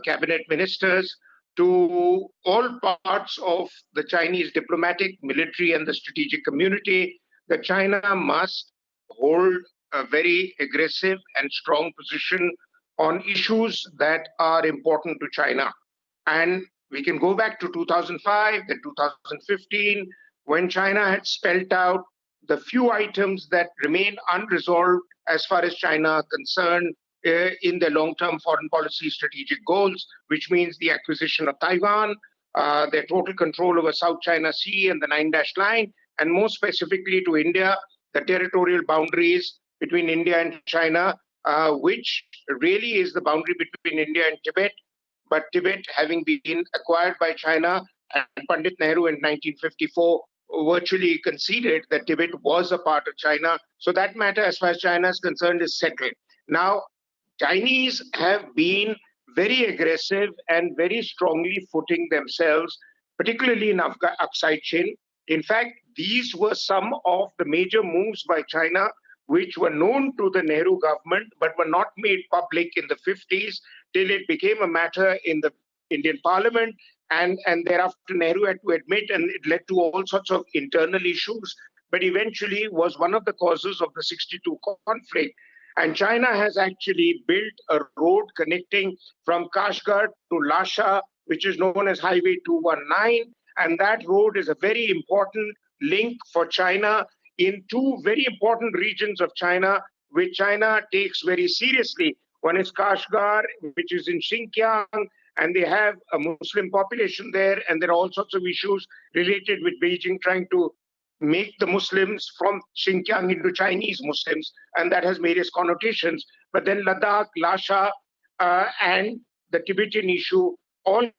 Speaker 6: cabinet ministers, to all parts of the Chinese diplomatic, military, and the strategic community that China must hold a very aggressive and strong position on issues that are important to China. And we can go back to 2005, then 2015, when China had spelled out the few items that remain unresolved as far as China are concerned in their long-term foreign policy strategic goals, which means the acquisition of Taiwan, their total control over South China Sea and the Nine-Dash Line, and more specifically to India, the territorial boundaries between India and China, which really is the boundary between India and Tibet, but Tibet having been acquired by China, and Pandit Nehru in 1954 virtually conceded that Tibet was a part of China. So that matter, as far as China is concerned, is settled. Now, Chinese have been very aggressive and very strongly footing themselves, particularly in Aksai Chin. In fact, these were some of the major moves by China which were known to the Nehru government but were not made public in the 50s till it became a matter in the Indian Parliament. And thereafter, Nehru had to admit, and it led to all sorts of internal issues, but eventually was one of the causes of the 62 conflict. And China has actually built a road connecting from Kashgar to Lhasa, which is known as Highway 219. And that road is a very important link for China in two very important regions of China, which China takes very seriously. One is Kashgar, which is in Xinjiang, and they have a Muslim population there, and there are all sorts of issues related with Beijing trying to make the Muslims from Xinjiang into Chinese Muslims, and that has various connotations. But then Ladakh, Lhasa, and the Tibetan issue, all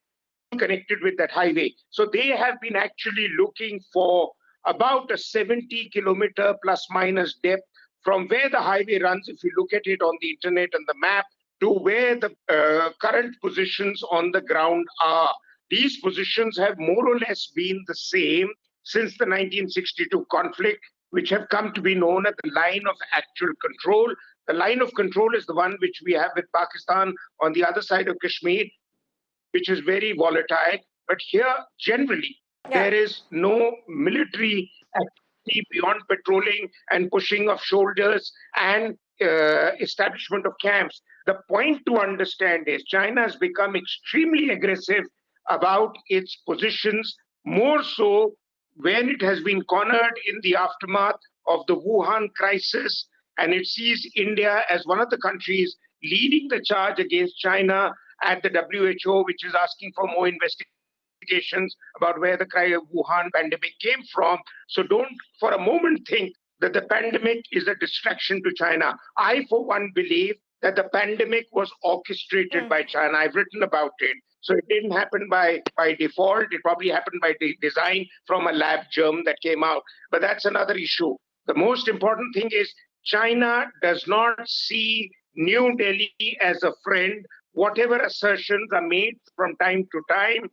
Speaker 6: connected with that highway. So they have been actually looking for about a 70-kilometer plus minus depth from where the highway runs, if you look at it on the internet and the map, to where the current positions on the ground are. These positions have more or less been the same since the 1962 conflict, which have come to be known as the line of actual control. The line of control is the one which we have with Pakistan on the other side of Kashmir, which is very volatile. But here, generally, there is no military activity beyond patrolling and pushing of shoulders and establishment of camps. The point to understand is China has become extremely aggressive about its positions, more so when it has been cornered in the aftermath of the Wuhan crisis, and it sees India as one of the countries leading the charge against China at the WHO, which is asking for more investigations about where the Wuhan pandemic came from. So don't for a moment think that the pandemic is a distraction to China. I, for one, believe that the pandemic was orchestrated by China. I've written about it. So it didn't happen by default. It probably happened by design from a lab germ that came out. But that's another issue. The most important thing is China does not see New Delhi as a friend. Whatever assertions are made from time to time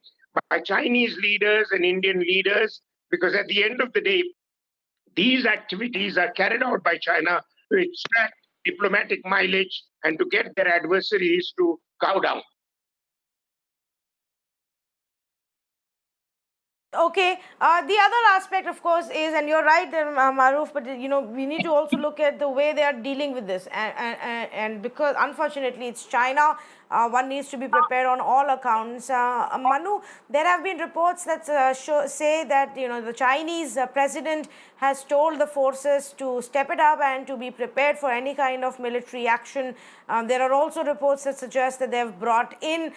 Speaker 6: by Chinese leaders and Indian leaders, because at the end of the day, these activities are carried out by China to extract diplomatic mileage and to get their adversaries to cow down.
Speaker 1: Okay. The other aspect, of course, is, and you're right there, Maruf, but we need to also look at the way they are dealing with this, and because unfortunately it's China, one needs to be prepared on all accounts. Manu, there have been reports that say that the Chinese president has told the forces to step it up and to be prepared for any kind of military action. There are also reports that suggest that they have brought in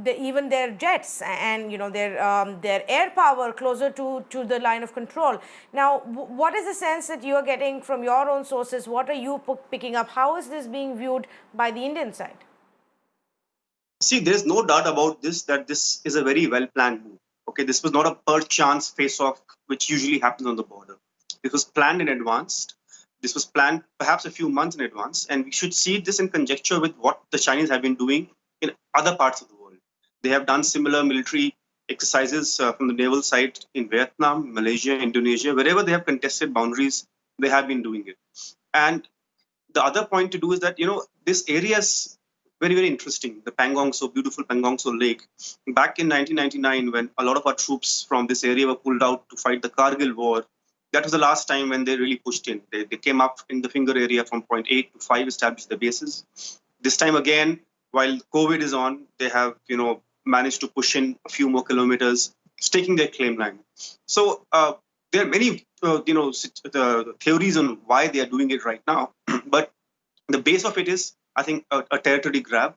Speaker 1: even their jets and their air power closer to the line of control. Now, what is the sense that you are getting from your own sources? What are you picking up? How is this being viewed by the Indian side?
Speaker 5: See, there's no doubt about this, that this is a very well-planned move. Okay, this was not a per-chance face-off, which usually happens on the border. This was planned in advance. This was planned perhaps a few months in advance, and we should see this in conjecture with what the Chinese have been doing in other parts of the world. They have done similar military exercises from the naval side in Vietnam, Malaysia, Indonesia. Wherever they have contested boundaries, they have been doing it. And the other point to do is that, this area is very, very interesting. The Pangong Tso, beautiful Pangong Tso Lake. Back in 1999, when a lot of our troops from this area were pulled out to fight the Kargil war, that was the last time when they really pushed in. They came up in the finger area from point 8 to 5, established the bases. This time again, while COVID is on, they have, managed to push in a few more kilometers, staking their claim line. So there are many, the theories on why they are doing it right now. But the base of it is, I think, a territory grab,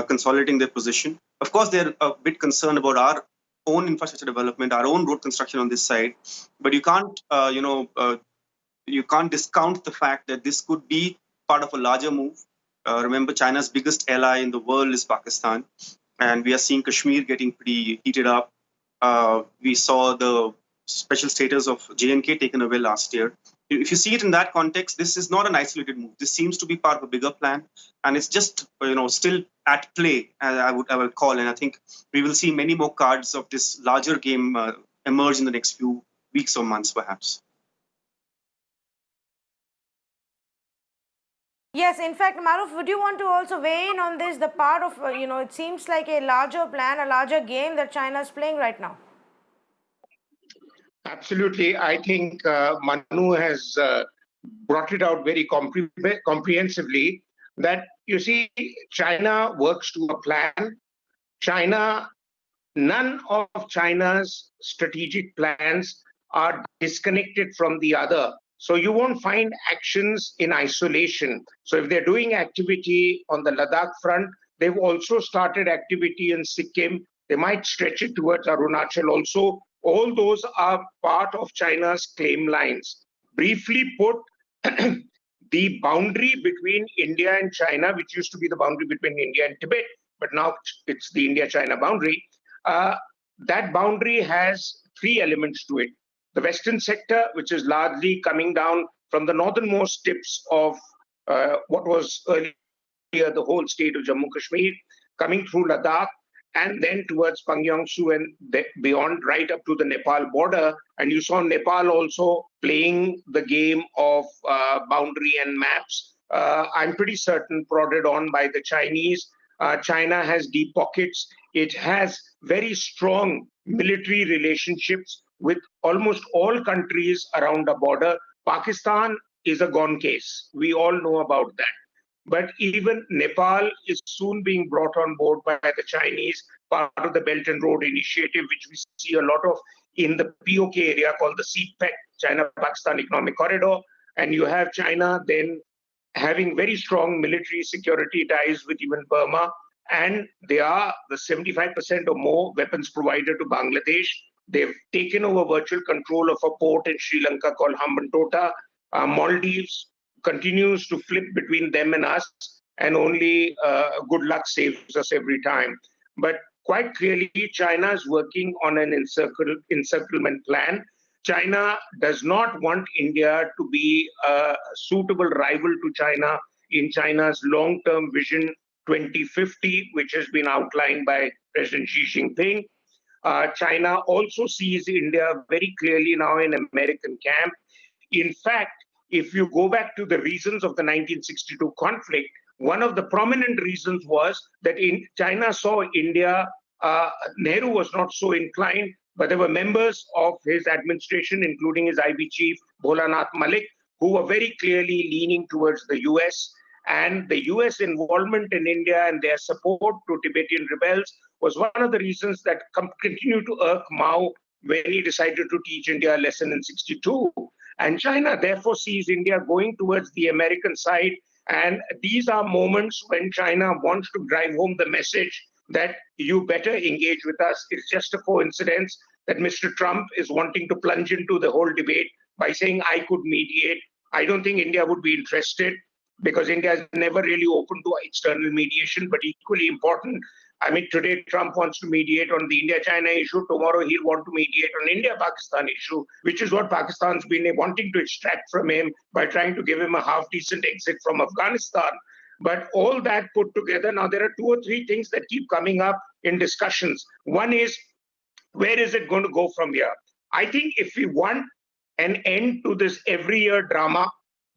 Speaker 5: consolidating their position. Of course, they're a bit concerned about our own infrastructure development, our own road construction on this side. But you can't, you can't discount the fact that this could be part of a larger move. Remember, China's biggest ally in the world is Pakistan. And we are seeing Kashmir getting pretty heated up. We saw the special status of J&K taken away last year. if you see it in that context, this is not an isolated move. This seems to be part of a bigger plan, and it's just still at play, as I would call. And I think we will see many more cards of this larger game emerge in the next few weeks or months, perhaps.
Speaker 1: Yes, in fact, Maruf, would you want to also weigh in on this? The part of it seems like a larger plan, a larger game that China is playing right now.
Speaker 6: Absolutely. I think Manu has brought it out very comprehensively that, you see, China works to a plan. None of China's strategic plans are disconnected from the other. So you won't find actions in isolation. So if they're doing activity on the Ladakh front, they've also started activity in Sikkim. They might stretch it towards Arunachal also. All those are part of China's claim lines. Briefly put, the boundary between India and China, which used to be the boundary between India and Tibet, but now it's the India-China boundary, that boundary has three elements to it. The western sector, which is largely coming down from the northernmost tips of what was earlier the whole state of Jammu Kashmir, coming through Ladakh, and then towards Pangyongsu and beyond, right up to the Nepal border. And you saw Nepal also playing the game of boundary and maps. I'm pretty certain prodded on by the Chinese. China has deep pockets. It has very strong military relationships with almost all countries around the border. Pakistan is a gone case. We all know about that. But even Nepal is soon being brought on board by the Chinese, part of the Belt and Road Initiative, which we see a lot of in the POK area called the CPEC, China-Pakistan Economic Corridor. And you have China then having very strong military security ties with even Burma. And they are the 75% or more weapons provider to Bangladesh. They've taken over virtual control of a port in Sri Lanka called Hambantota. Maldives continues to flip between them and us, and only good luck saves us every time. But quite clearly, China is working on an encirclement plan. China does not want India to be a suitable rival to China in China's long-term vision 2050, which has been outlined by President Xi Jinping. China also sees India very clearly now in American camp. In fact, if you go back to the reasons of the 1962 conflict, one of the prominent reasons was that China saw India, Nehru was not so inclined, but there were members of his administration, including his IB chief, Bholanath Malik, who were very clearly leaning towards the US. And the US involvement in India and their support to Tibetan rebels was one of the reasons that continued to irk Mao when he decided to teach India a lesson in 62. And China therefore sees India going towards the American side. And these are moments when China wants to drive home the message that you better engage with us. It's just a coincidence that Mr. Trump is wanting to plunge into the whole debate by saying, I could mediate. I don't think India would be interested, because India is never really open to external mediation, but equally important. I mean, today Trump wants to mediate on the India-China issue. Tomorrow he'll want to mediate on India-Pakistan issue, which is what Pakistan's been wanting to extract from him by trying to give him a half-decent exit from Afghanistan. But all that put together, now there are two or three things that keep coming up in discussions. One is, where is it going to go from here? I think if we want an end to this every year drama,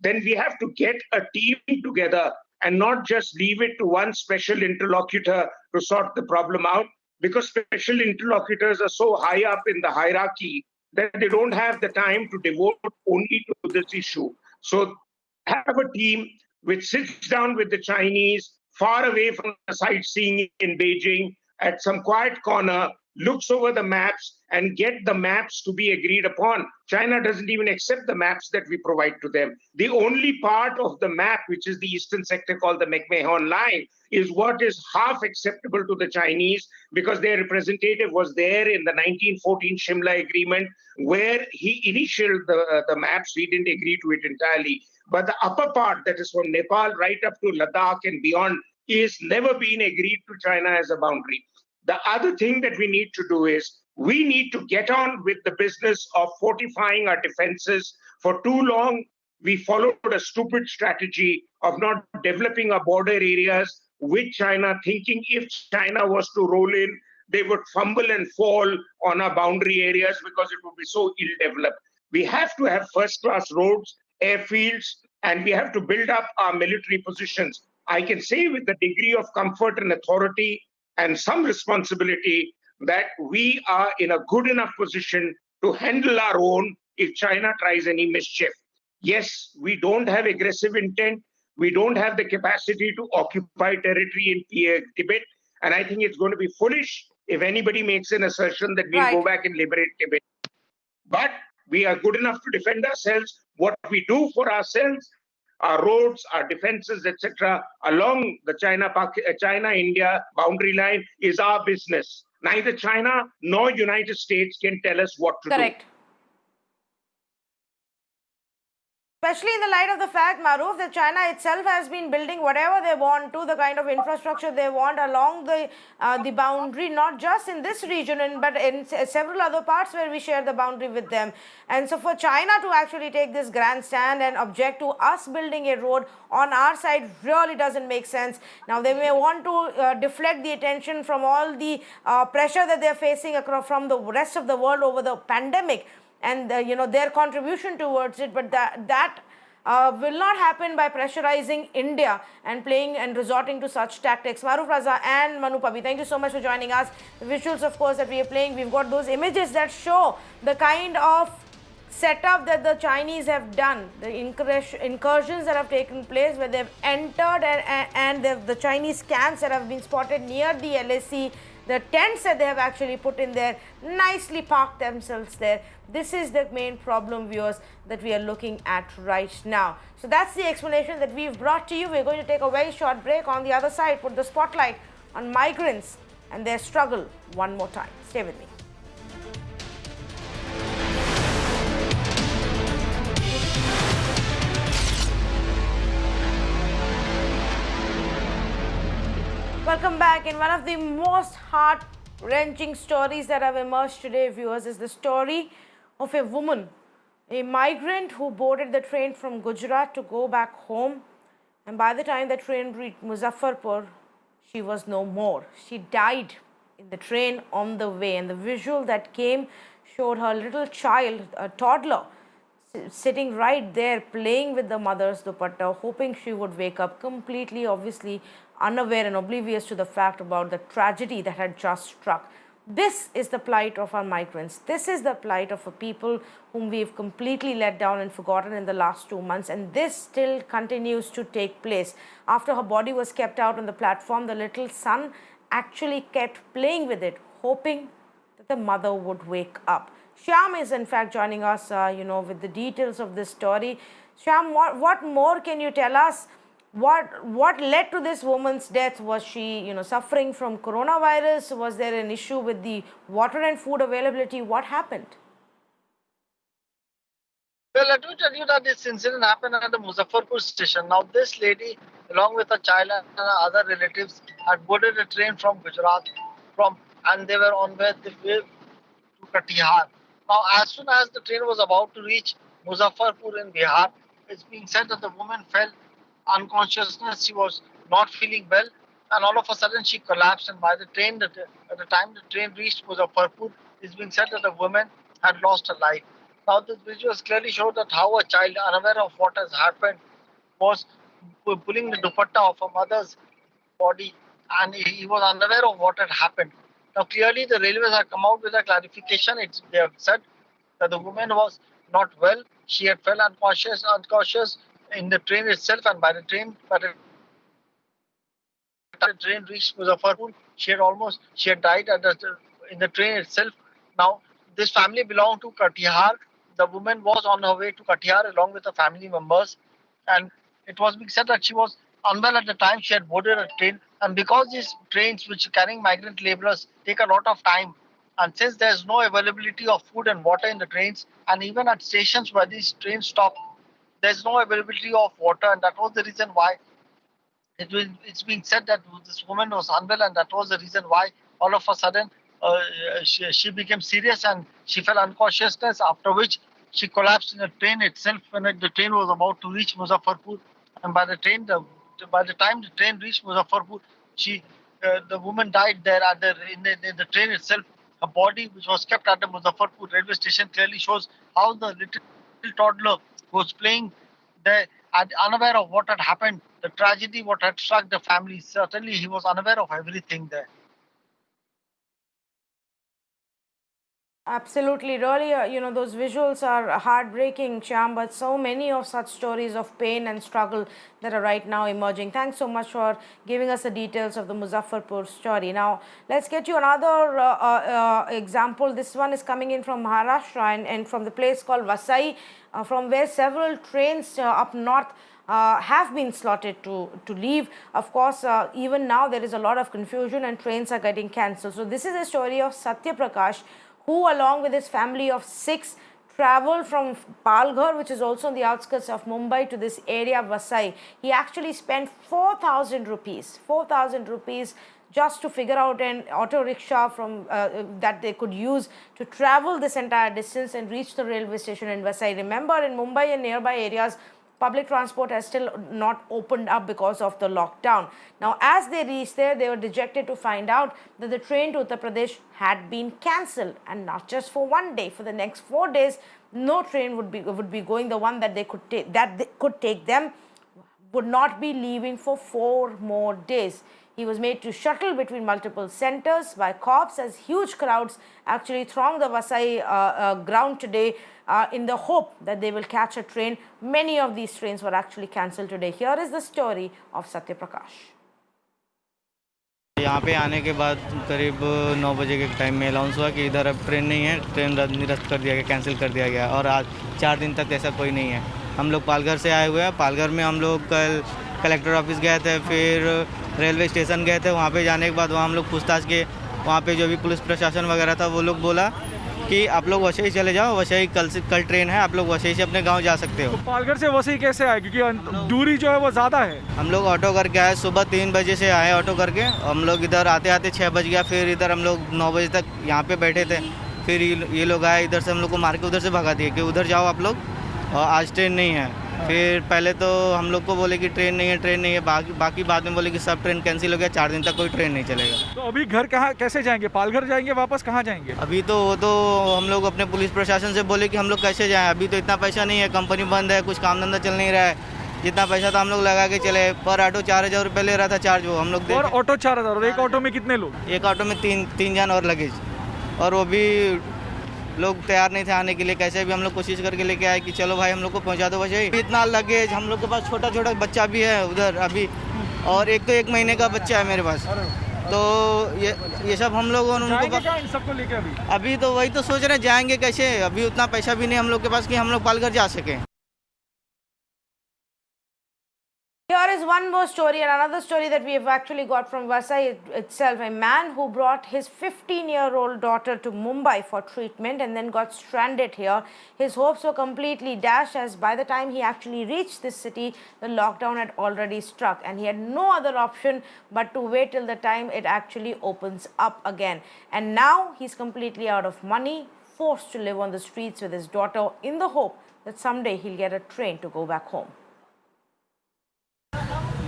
Speaker 6: then we have to get a team together and not just leave it to one special interlocutor to sort the problem out, because special interlocutors are so high up in the hierarchy that they don't have the time to devote only to this issue. So have a team which sits down with the Chinese, far away from the sightseeing in Beijing, at some quiet corner, looks over the maps and get the maps to be agreed upon. China doesn't even accept the maps that we provide to them. The only part of the map, which is the eastern sector called the McMahon Line, is what is half acceptable to the Chinese, because their representative was there in the 1914 Shimla Agreement, where he initialed the maps. He didn't agree to it entirely. But the upper part, that is from Nepal right up to Ladakh and beyond, is never been agreed to China as a boundary. The other thing that we need to do is, We need to get on with the business of fortifying our defenses. For too long, we followed a stupid strategy of not developing our border areas with China, thinking if China was to roll in, they would fumble and fall on our boundary areas because it would be so ill-developed. We have to have first-class roads, airfields, and we have to build up our military positions. I can say with a degree of comfort and authority and some responsibility that we are in a good enough position to handle our own if China tries any mischief. Yes, we don't have aggressive intent. We don't have the capacity to occupy territory in Tibet. And I think it's going to be foolish if anybody makes an assertion that we'll go
Speaker 1: Right.
Speaker 6: back and liberate Tibet. But we are good enough to defend ourselves. What we do for ourselves, our roads, our defenses, etc., along the China-India boundary line is our business. Neither China nor United States can tell us what to do.
Speaker 1: Correct. Especially in the light of the fact, Maruf, that China itself has been building whatever they want to, the kind of infrastructure they want along the boundary, not just in this region, but in several other parts where we share the boundary with them. And so for China to actually take this grandstand and object to us building a road on our side really doesn't make sense. Now, they may want to deflect the attention from all the pressure that they're facing from the rest of the world over the pandemic, and their contribution towards it, but that will not happen by pressurizing India and playing and resorting to such tactics. Maruf Raza and Manu Pabi, thank you so much for joining us. The visuals, of course, that we are playing, we've got those images that show the kind of setup that the Chinese have done, the incursions that have taken place where they've entered and the Chinese camps that have been spotted near the LAC, the tents that they have actually put in there, nicely parked themselves there. This is the main problem, viewers, that we are looking at right now. So that's the explanation that we've brought to you. We're going to take a very short break. On the other side, put the spotlight on migrants and their struggle one more time. Stay with me. Welcome back. In one of the most heart-wrenching stories that have emerged today, viewers, is the story of a woman, a migrant who boarded the train from Gujarat to go back home. And by the time the train reached Muzaffarpur, she was no more. She died in the train on the way. And the visual that came showed her little child, a toddler, sitting right there playing with the mother's dupatta, hoping she would wake up, completely obviously unaware and oblivious to the fact about the tragedy that had just struck. This is the plight of our migrants. This is the plight of a people whom we've completely let down and forgotten in the last 2 months, and this still continues to take place. After her body was kept out on the platform, the little son actually kept playing with it, hoping that the mother would wake up. Shyam is in fact joining us, with the details of this story. Shyam, what more can you tell us? What led to this woman's death? Was she, suffering from coronavirus? Was there an issue with the water and food availability? What happened?
Speaker 7: Well, let me tell you that this incident happened at the Muzaffarpur station. Now, this lady, along with her child and other relatives, had boarded a train from Gujarat, and they were on the way to Katihar. Now, as soon as the train was about to reach Muzaffarpur in Bihar, it's being said that the woman fell unconsciousness. She was not feeling well, and all of a sudden she collapsed. And by the time the train reached Muzaffarpur, it's being said that the woman had lost her life. Now, the visuals clearly show that how a child, unaware of what has happened, was pulling the dupatta of her mother's body, and he was unaware of what had happened. Now, clearly, the railways have come out with a clarification. They have said that the woman was not well. She had fell unconscious in the train itself, and by the time the train reached Muzaffarpur, she had died in the train itself. Now, this family belonged to Katihar. The woman was on her way to Katihar along with her family members, and it was being said that she was unwell at the time she had boarded a train. And because these trains which are carrying migrant laborers take a lot of time, and since there's no availability of food and water in the trains, and even at stations where these trains stop, there's no availability of water, and that was the reason why it's being said that this woman was unwell, and that was the reason why all of a sudden she became serious and she fell unconsciousness, after which she collapsed in the train itself when the train was about to reach Muzaffarpur. And by the time the train reached Muzaffarpur, the woman died there in the train itself. Her body, which was kept at the Muzaffarpur railway station, clearly shows how the little toddler was playing there, unaware of what had happened, the tragedy, what had struck the family. Certainly, he was unaware of everything there.
Speaker 1: Absolutely, really, those visuals are heartbreaking, Shyam, but so many of such stories of pain and struggle that are right now emerging. Thanks so much for giving us the details of the Muzaffarpur story. Now, let's get you another example. This one is coming in from Maharashtra and from the place called Vasai, from where several trains up north have been slotted to leave. Of course, even now there is a lot of confusion and trains are getting cancelled. So this is a story of Satya Prakash, who along with his family of 6 traveled from Palghar, which is also on the outskirts of Mumbai, to this area of Vasai. He actually spent 4,000 rupees just to figure out an auto rickshaw from that they could use to travel this entire distance and reach the railway station in Vasai. Remember, in Mumbai and nearby areas, public transport has still not opened up because of the lockdown. Now, as they reached there, they were dejected to find out that the train to Uttar Pradesh had been cancelled, and not just for one day. For the next 4 days, no train would be going. The one that they could take them would not be leaving for 4 more days. He was made to shuttle between multiple centers by cops as huge crowds actually thronged the Vasai ground today in the hope that they will catch a train. Many of these trains were actually cancelled today. Here is the story of Satya Prakash.
Speaker 8: यहाँ पे आने के बाद करीब 9 बजे के time में announce हुआ कि इधर अब ट्रेन नहीं है, ट्रेन निरस्त कर दिया गया, कैंसिल कर दिया गया और आज 4 दिन तक ऐसा कोई नहीं है। हम लोग पालघर से आए हुए हैं। पालघर में हम लोग कल कलेक्टर ऑफिस गए थे, फिर रेलवे स्टेशन गए थे। वहाँ पे जाने के बाद वहाँ हम लोग पूछताछ किए। वहाँ पे जो भी पुलिस प्रशासन वगैरह था वो लोग बोला कि आप लोग वसई चले जाओ, वसई कल ट्रेन है, आप लोग वसई से अपने गांव जा सकते हो।
Speaker 9: तो पालघर से वसई कैसे आए, क्योंकि दूरी जो है वो ज़्यादा है?
Speaker 8: हम लोग ऑटो करके आए, सुबह 3 बजे से आए ऑटो करके। हम लोग इधर आते आते 6 बज गया, फिर इधर हम लोग 9 बजे तक यहाँ पे बैठे थे। फिर ये लोग आए, इधर से हम लोग को मार के उधर से भगा दिए कि उधर जाओ आप लोग, और आज ट्रेन नहीं है। फिर पहले तो हम लोग को बोले कि ट्रेन नहीं है, बाकी बाद में बोले कि सब ट्रेन कैंसिल हो गया, 4 दिन तक कोई ट्रेन नहीं चलेगा।
Speaker 9: तो अभी घर कहाँ कैसे जाएंगे? पालघर जाएंगे, वापस कहाँ जाएंगे?
Speaker 8: अभी तो वो तो हम लोग अपने पुलिस प्रशासन से बोले कि हम लोग कैसे जाएं, अभी तो इतना पैसा नहीं है, कंपनी बंद है, कुछ काम धंधा चल नहीं रहा है। जितना पैसा था हम लोग लगा के चले। पर ऑटो 4,000 रुपये ले रहा था चार्ज वो हम लोग।
Speaker 9: और ऑटो 4,000, और एक ऑटो में कितने लोग?
Speaker 8: एक ऑटो में तीन जन और लगेज, और वो भी लोग तैयार नहीं थे आने के लिए। कैसे भी हम लोग कोशिश करके लेके आए कि चलो भाई हम लोग को पहुंचा दो वजह। इतना लगेज, हम लोग के पास छोटा बच्चा भी है उधर अभी, और एक तो 1 महीने का बच्चा है मेरे पास। तो ये सब हम लोग उनको
Speaker 9: सबको लेके
Speaker 8: अभी तो वही तो सोच रहे हैं जाएंगे कैसे। अभी उतना पैसा भी नहीं हम लोग के पास कि हम लोग पालघर जा सकें।
Speaker 1: Here is one more story, and another story that we have actually got from Vasai itself. A man who brought his 15-year-old daughter to Mumbai for treatment and then got stranded here. His hopes were completely dashed, as by the time he actually reached this city, the lockdown had already struck and he had no other option but to wait till the time it actually opens up again. And now he's completely out of money, forced to live on the streets with his daughter in the hope that someday he'll get a train to go back home.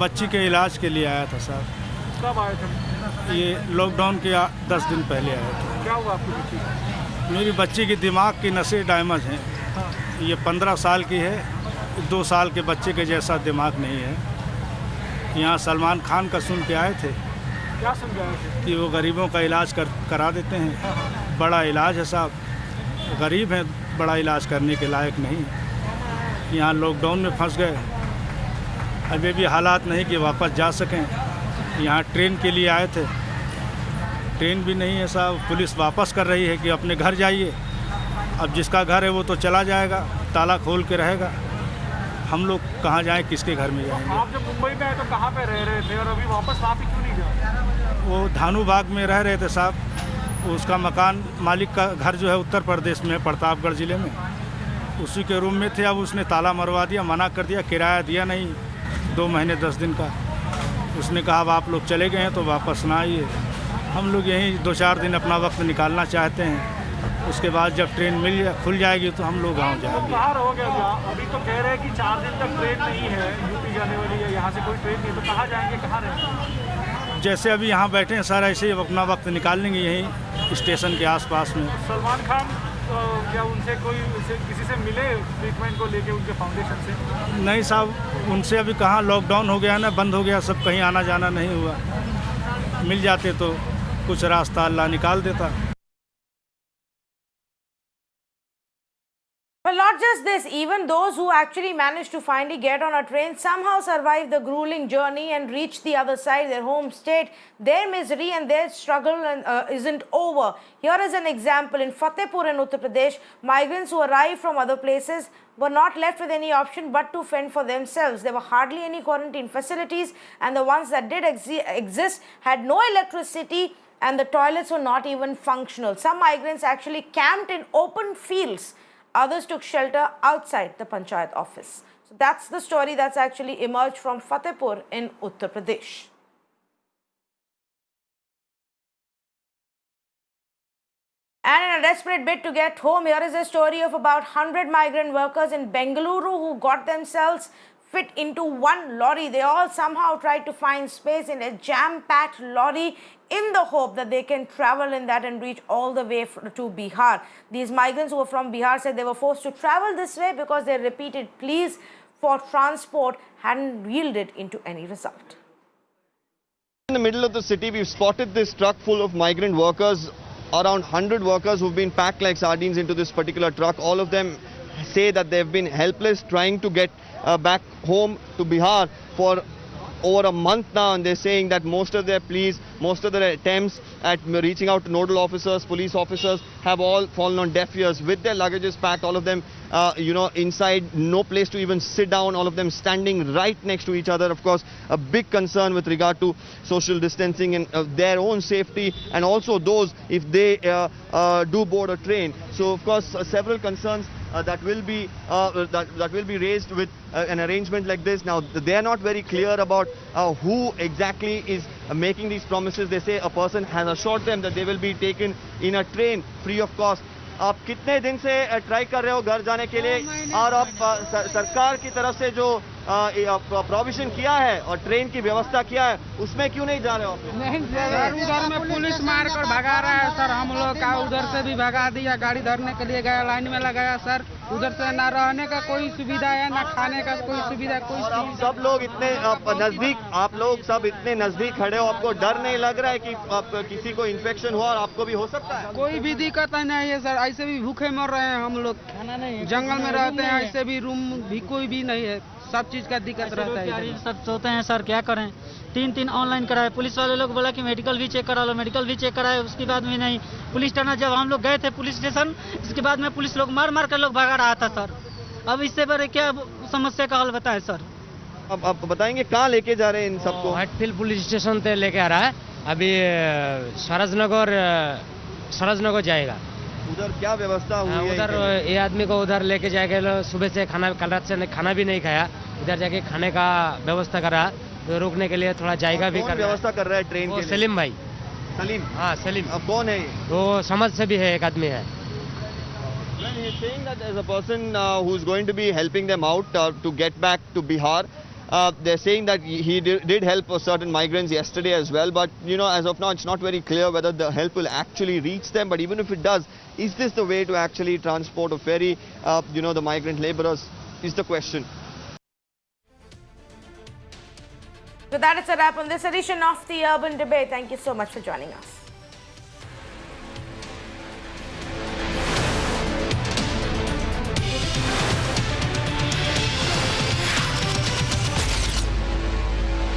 Speaker 10: बच्ची के इलाज के लिए आया था sir.
Speaker 9: कब आए थे?
Speaker 10: ये लॉकडाउन के 10 दिन पहले आया था।
Speaker 9: क्या हुआ आपकी बच्ची को?
Speaker 10: मेरी बच्ची की दिमाग की नसें डैमेज हैं। ये 15 साल की है, 2 साल के बच्चे के जैसा दिमाग नहीं है। यहाँ सलमान खान का सुन के आए थे।
Speaker 9: क्या सुन के आए थे?
Speaker 10: कि वो गरीबों का इलाज करा देते हैं। बड़ा इलाज है साहब, गरीब हैं, बड़ा इलाज करने के लायक नहीं। यहाँ लॉकडाउन में फंस गए, अभी भी हालात नहीं कि वापस जा सकें। यहाँ ट्रेन के लिए आए थे, ट्रेन भी नहीं है साहब। पुलिस वापस कर रही है कि अपने घर जाइए। अब जिसका घर है वो तो चला जाएगा, ताला खोल के रहेगा। हम लोग कहाँ जाएं, किसके घर में जाएंगे?
Speaker 9: आप जब मुंबई में आए तो कहाँ पे रह रहे थे और अभी वापस वहाँ पे क्यों नहीं गए?
Speaker 10: वो धानु बाग में रह रहे थे साहब। उसका मकान मालिक का घर जो है उत्तर प्रदेश में, प्रतापगढ़ ज़िले में, उसी के रूम में थे। अब उसने ताला मरवा दिया, मना कर दिया, किराया दिया नहीं 2 महीने 10 दिन का। उसने कहा अब आप लोग चले गए हैं तो वापस ना आइए। हम लोग यहीं 2-4 दिन अपना वक्त निकालना चाहते हैं। उसके बाद जब ट्रेन खुल जाएगी तो हम लोग गाँव जाएंगे।
Speaker 9: बाहर हो गया, अभी तो कह रहे हैं कि 4 दिन तक ट्रेन नहीं है यूपी जाने वाली, या यहाँ से कोई ट्रेन नहीं, तो कहाँ जाएंगे, कहाँ रहेंगे?
Speaker 10: जैसे अभी यहाँ बैठे हैं सर, ऐसे ही अपना वक्त निकाल लेंगे यहीं स्टेशन के आसपास में।
Speaker 9: सलमान खान क्या उनसे किसी से मिले ट्रीटमेंट को लेके उनके फाउंडेशन से?
Speaker 10: नहीं साहब, उनसे अभी कहाँ, लॉकडाउन हो गया ना, बंद हो गया सब, कहीं आना जाना नहीं हुआ। मिल जाते तो कुछ रास्ता अल्लाह निकाल देता।
Speaker 1: But not just this, even those who actually managed to finally get on a train somehow survive the grueling journey and reach the other side, their home state. Their misery and their struggle isn't over. Here is an example. In Fatehpur in Uttar Pradesh, migrants who arrived from other places were not left with any option but to fend for themselves. There were hardly any quarantine facilities, and the ones that did exist had no electricity, and the toilets were not even functional. Some migrants actually camped in open fields. Others took shelter outside the Panchayat office. So that's the story that's actually emerged from Fatehpur in Uttar Pradesh. And in a desperate bid to get home, here is a story of about 100 migrant workers in Bengaluru who got themselves fit into one lorry. They all somehow tried to find space in a jam-packed lorry in the hope that they can travel in that and reach all the way to Bihar. These migrants who were from Bihar said they were forced to travel this way because their repeated pleas for transport hadn't yielded into any result.
Speaker 11: In the middle of the city, we've spotted this truck full of migrant workers, around 100 workers who've been packed like sardines into this particular truck. All of them say that they've been helpless trying to get back home to Bihar for over a month now, and they're saying that most of their pleas, most of their attempts at reaching out to nodal officers, police officers have all fallen on deaf ears. With their luggages packed, all of them, inside, no place to even sit down, all of them standing right next to each other. Of course, a big concern with regard to social distancing and their own safety, and also those if they do board a train. So, of course, several concerns that will be raised with an arrangement like this. Now, they are not very clear about who exactly is making these promises. They say a person has assured them that they will be taken in a train free of cost. आप कितने दिन से try कर रहे हो घर जाने के लिए, और आप सरकार की तरफ से जो प्रोविजन किया है और ट्रेन की व्यवस्था किया है, उसमें क्यों नहीं जा रहे हो?
Speaker 12: नहीं सर, उधर में पुलिस मार कर भगा रहा है सर। हम लोग का उधर से भी भगा दिया, गाड़ी धरने के लिए गया, लाइन में लगाया सर। उधर से ना रहने का कोई सुविधा है, ना खाने का कोई सुविधा, कोई।
Speaker 11: आप सब लोग इतने नजदीक, आप लोग सब इतने नजदीक खड़े हो, आपको डर नहीं लग रहा है कि किसी को इन्फेक्शन हुआ और आपको भी हो सकता है?
Speaker 12: कोई भी दिक्कत नहीं है सर, ऐसे भी भूखे मर रहे हैं हम लोग, खाना नहीं, जंगल में रहते हैं, ऐसे भी रूम भी कोई भी नहीं है, सब चीज का दिक्कत रहता है।
Speaker 13: सब सोते हैं सर, क्या करें? 3 ऑनलाइन कराए, पुलिस वाले लोग बोला कि मेडिकल भी चेक करा लो, मेडिकल भी चेक कराए, उसके बाद में नहीं। पुलिस थाना जब हम लोग गए थे पुलिस स्टेशन, इसके बाद में पुलिस लोग मार मार कर लोग भगा रहा था सर। अब इससे बड़े क्या समस्या का हल बताएं सर?
Speaker 11: अब आप बताएंगे कहाँ लेके जा रहे हैं इन सबको?
Speaker 14: हाटफील्ड पुलिस स्टेशन पे लेके आ रहा है, अभी सरजनगर जाएगा।
Speaker 11: उधर क्या व्यवस्था हुई है?
Speaker 14: उधर ये आदमी को उधर लेके जाएगा, सुबह से खाना, कल रात से खाना भी नहीं खाया, इधर जाके खाने का व्यवस्था करा, तो रुकने के लिए थोड़ा जाएगा भी कर
Speaker 11: व्यवस्था कर रहा है ट्रेन के लिए?
Speaker 14: सलीम भाई।
Speaker 11: सलीम?
Speaker 14: हाँ सलीम।
Speaker 11: अब कौन है?
Speaker 14: वो समाज से भी है, एक आदमी है।
Speaker 11: He's saying that there's a person who's going to be helping them out to get back to Bihar. They're saying that he did help certain migrants yesterday as well, but as of now it's not very clear whether the help will actually reach them. But even if it does, is this the way to actually transport or ferry the migrant laborers is the question.
Speaker 1: So that is a wrap on this edition of the Urban Debate. Thank you so much for joining us.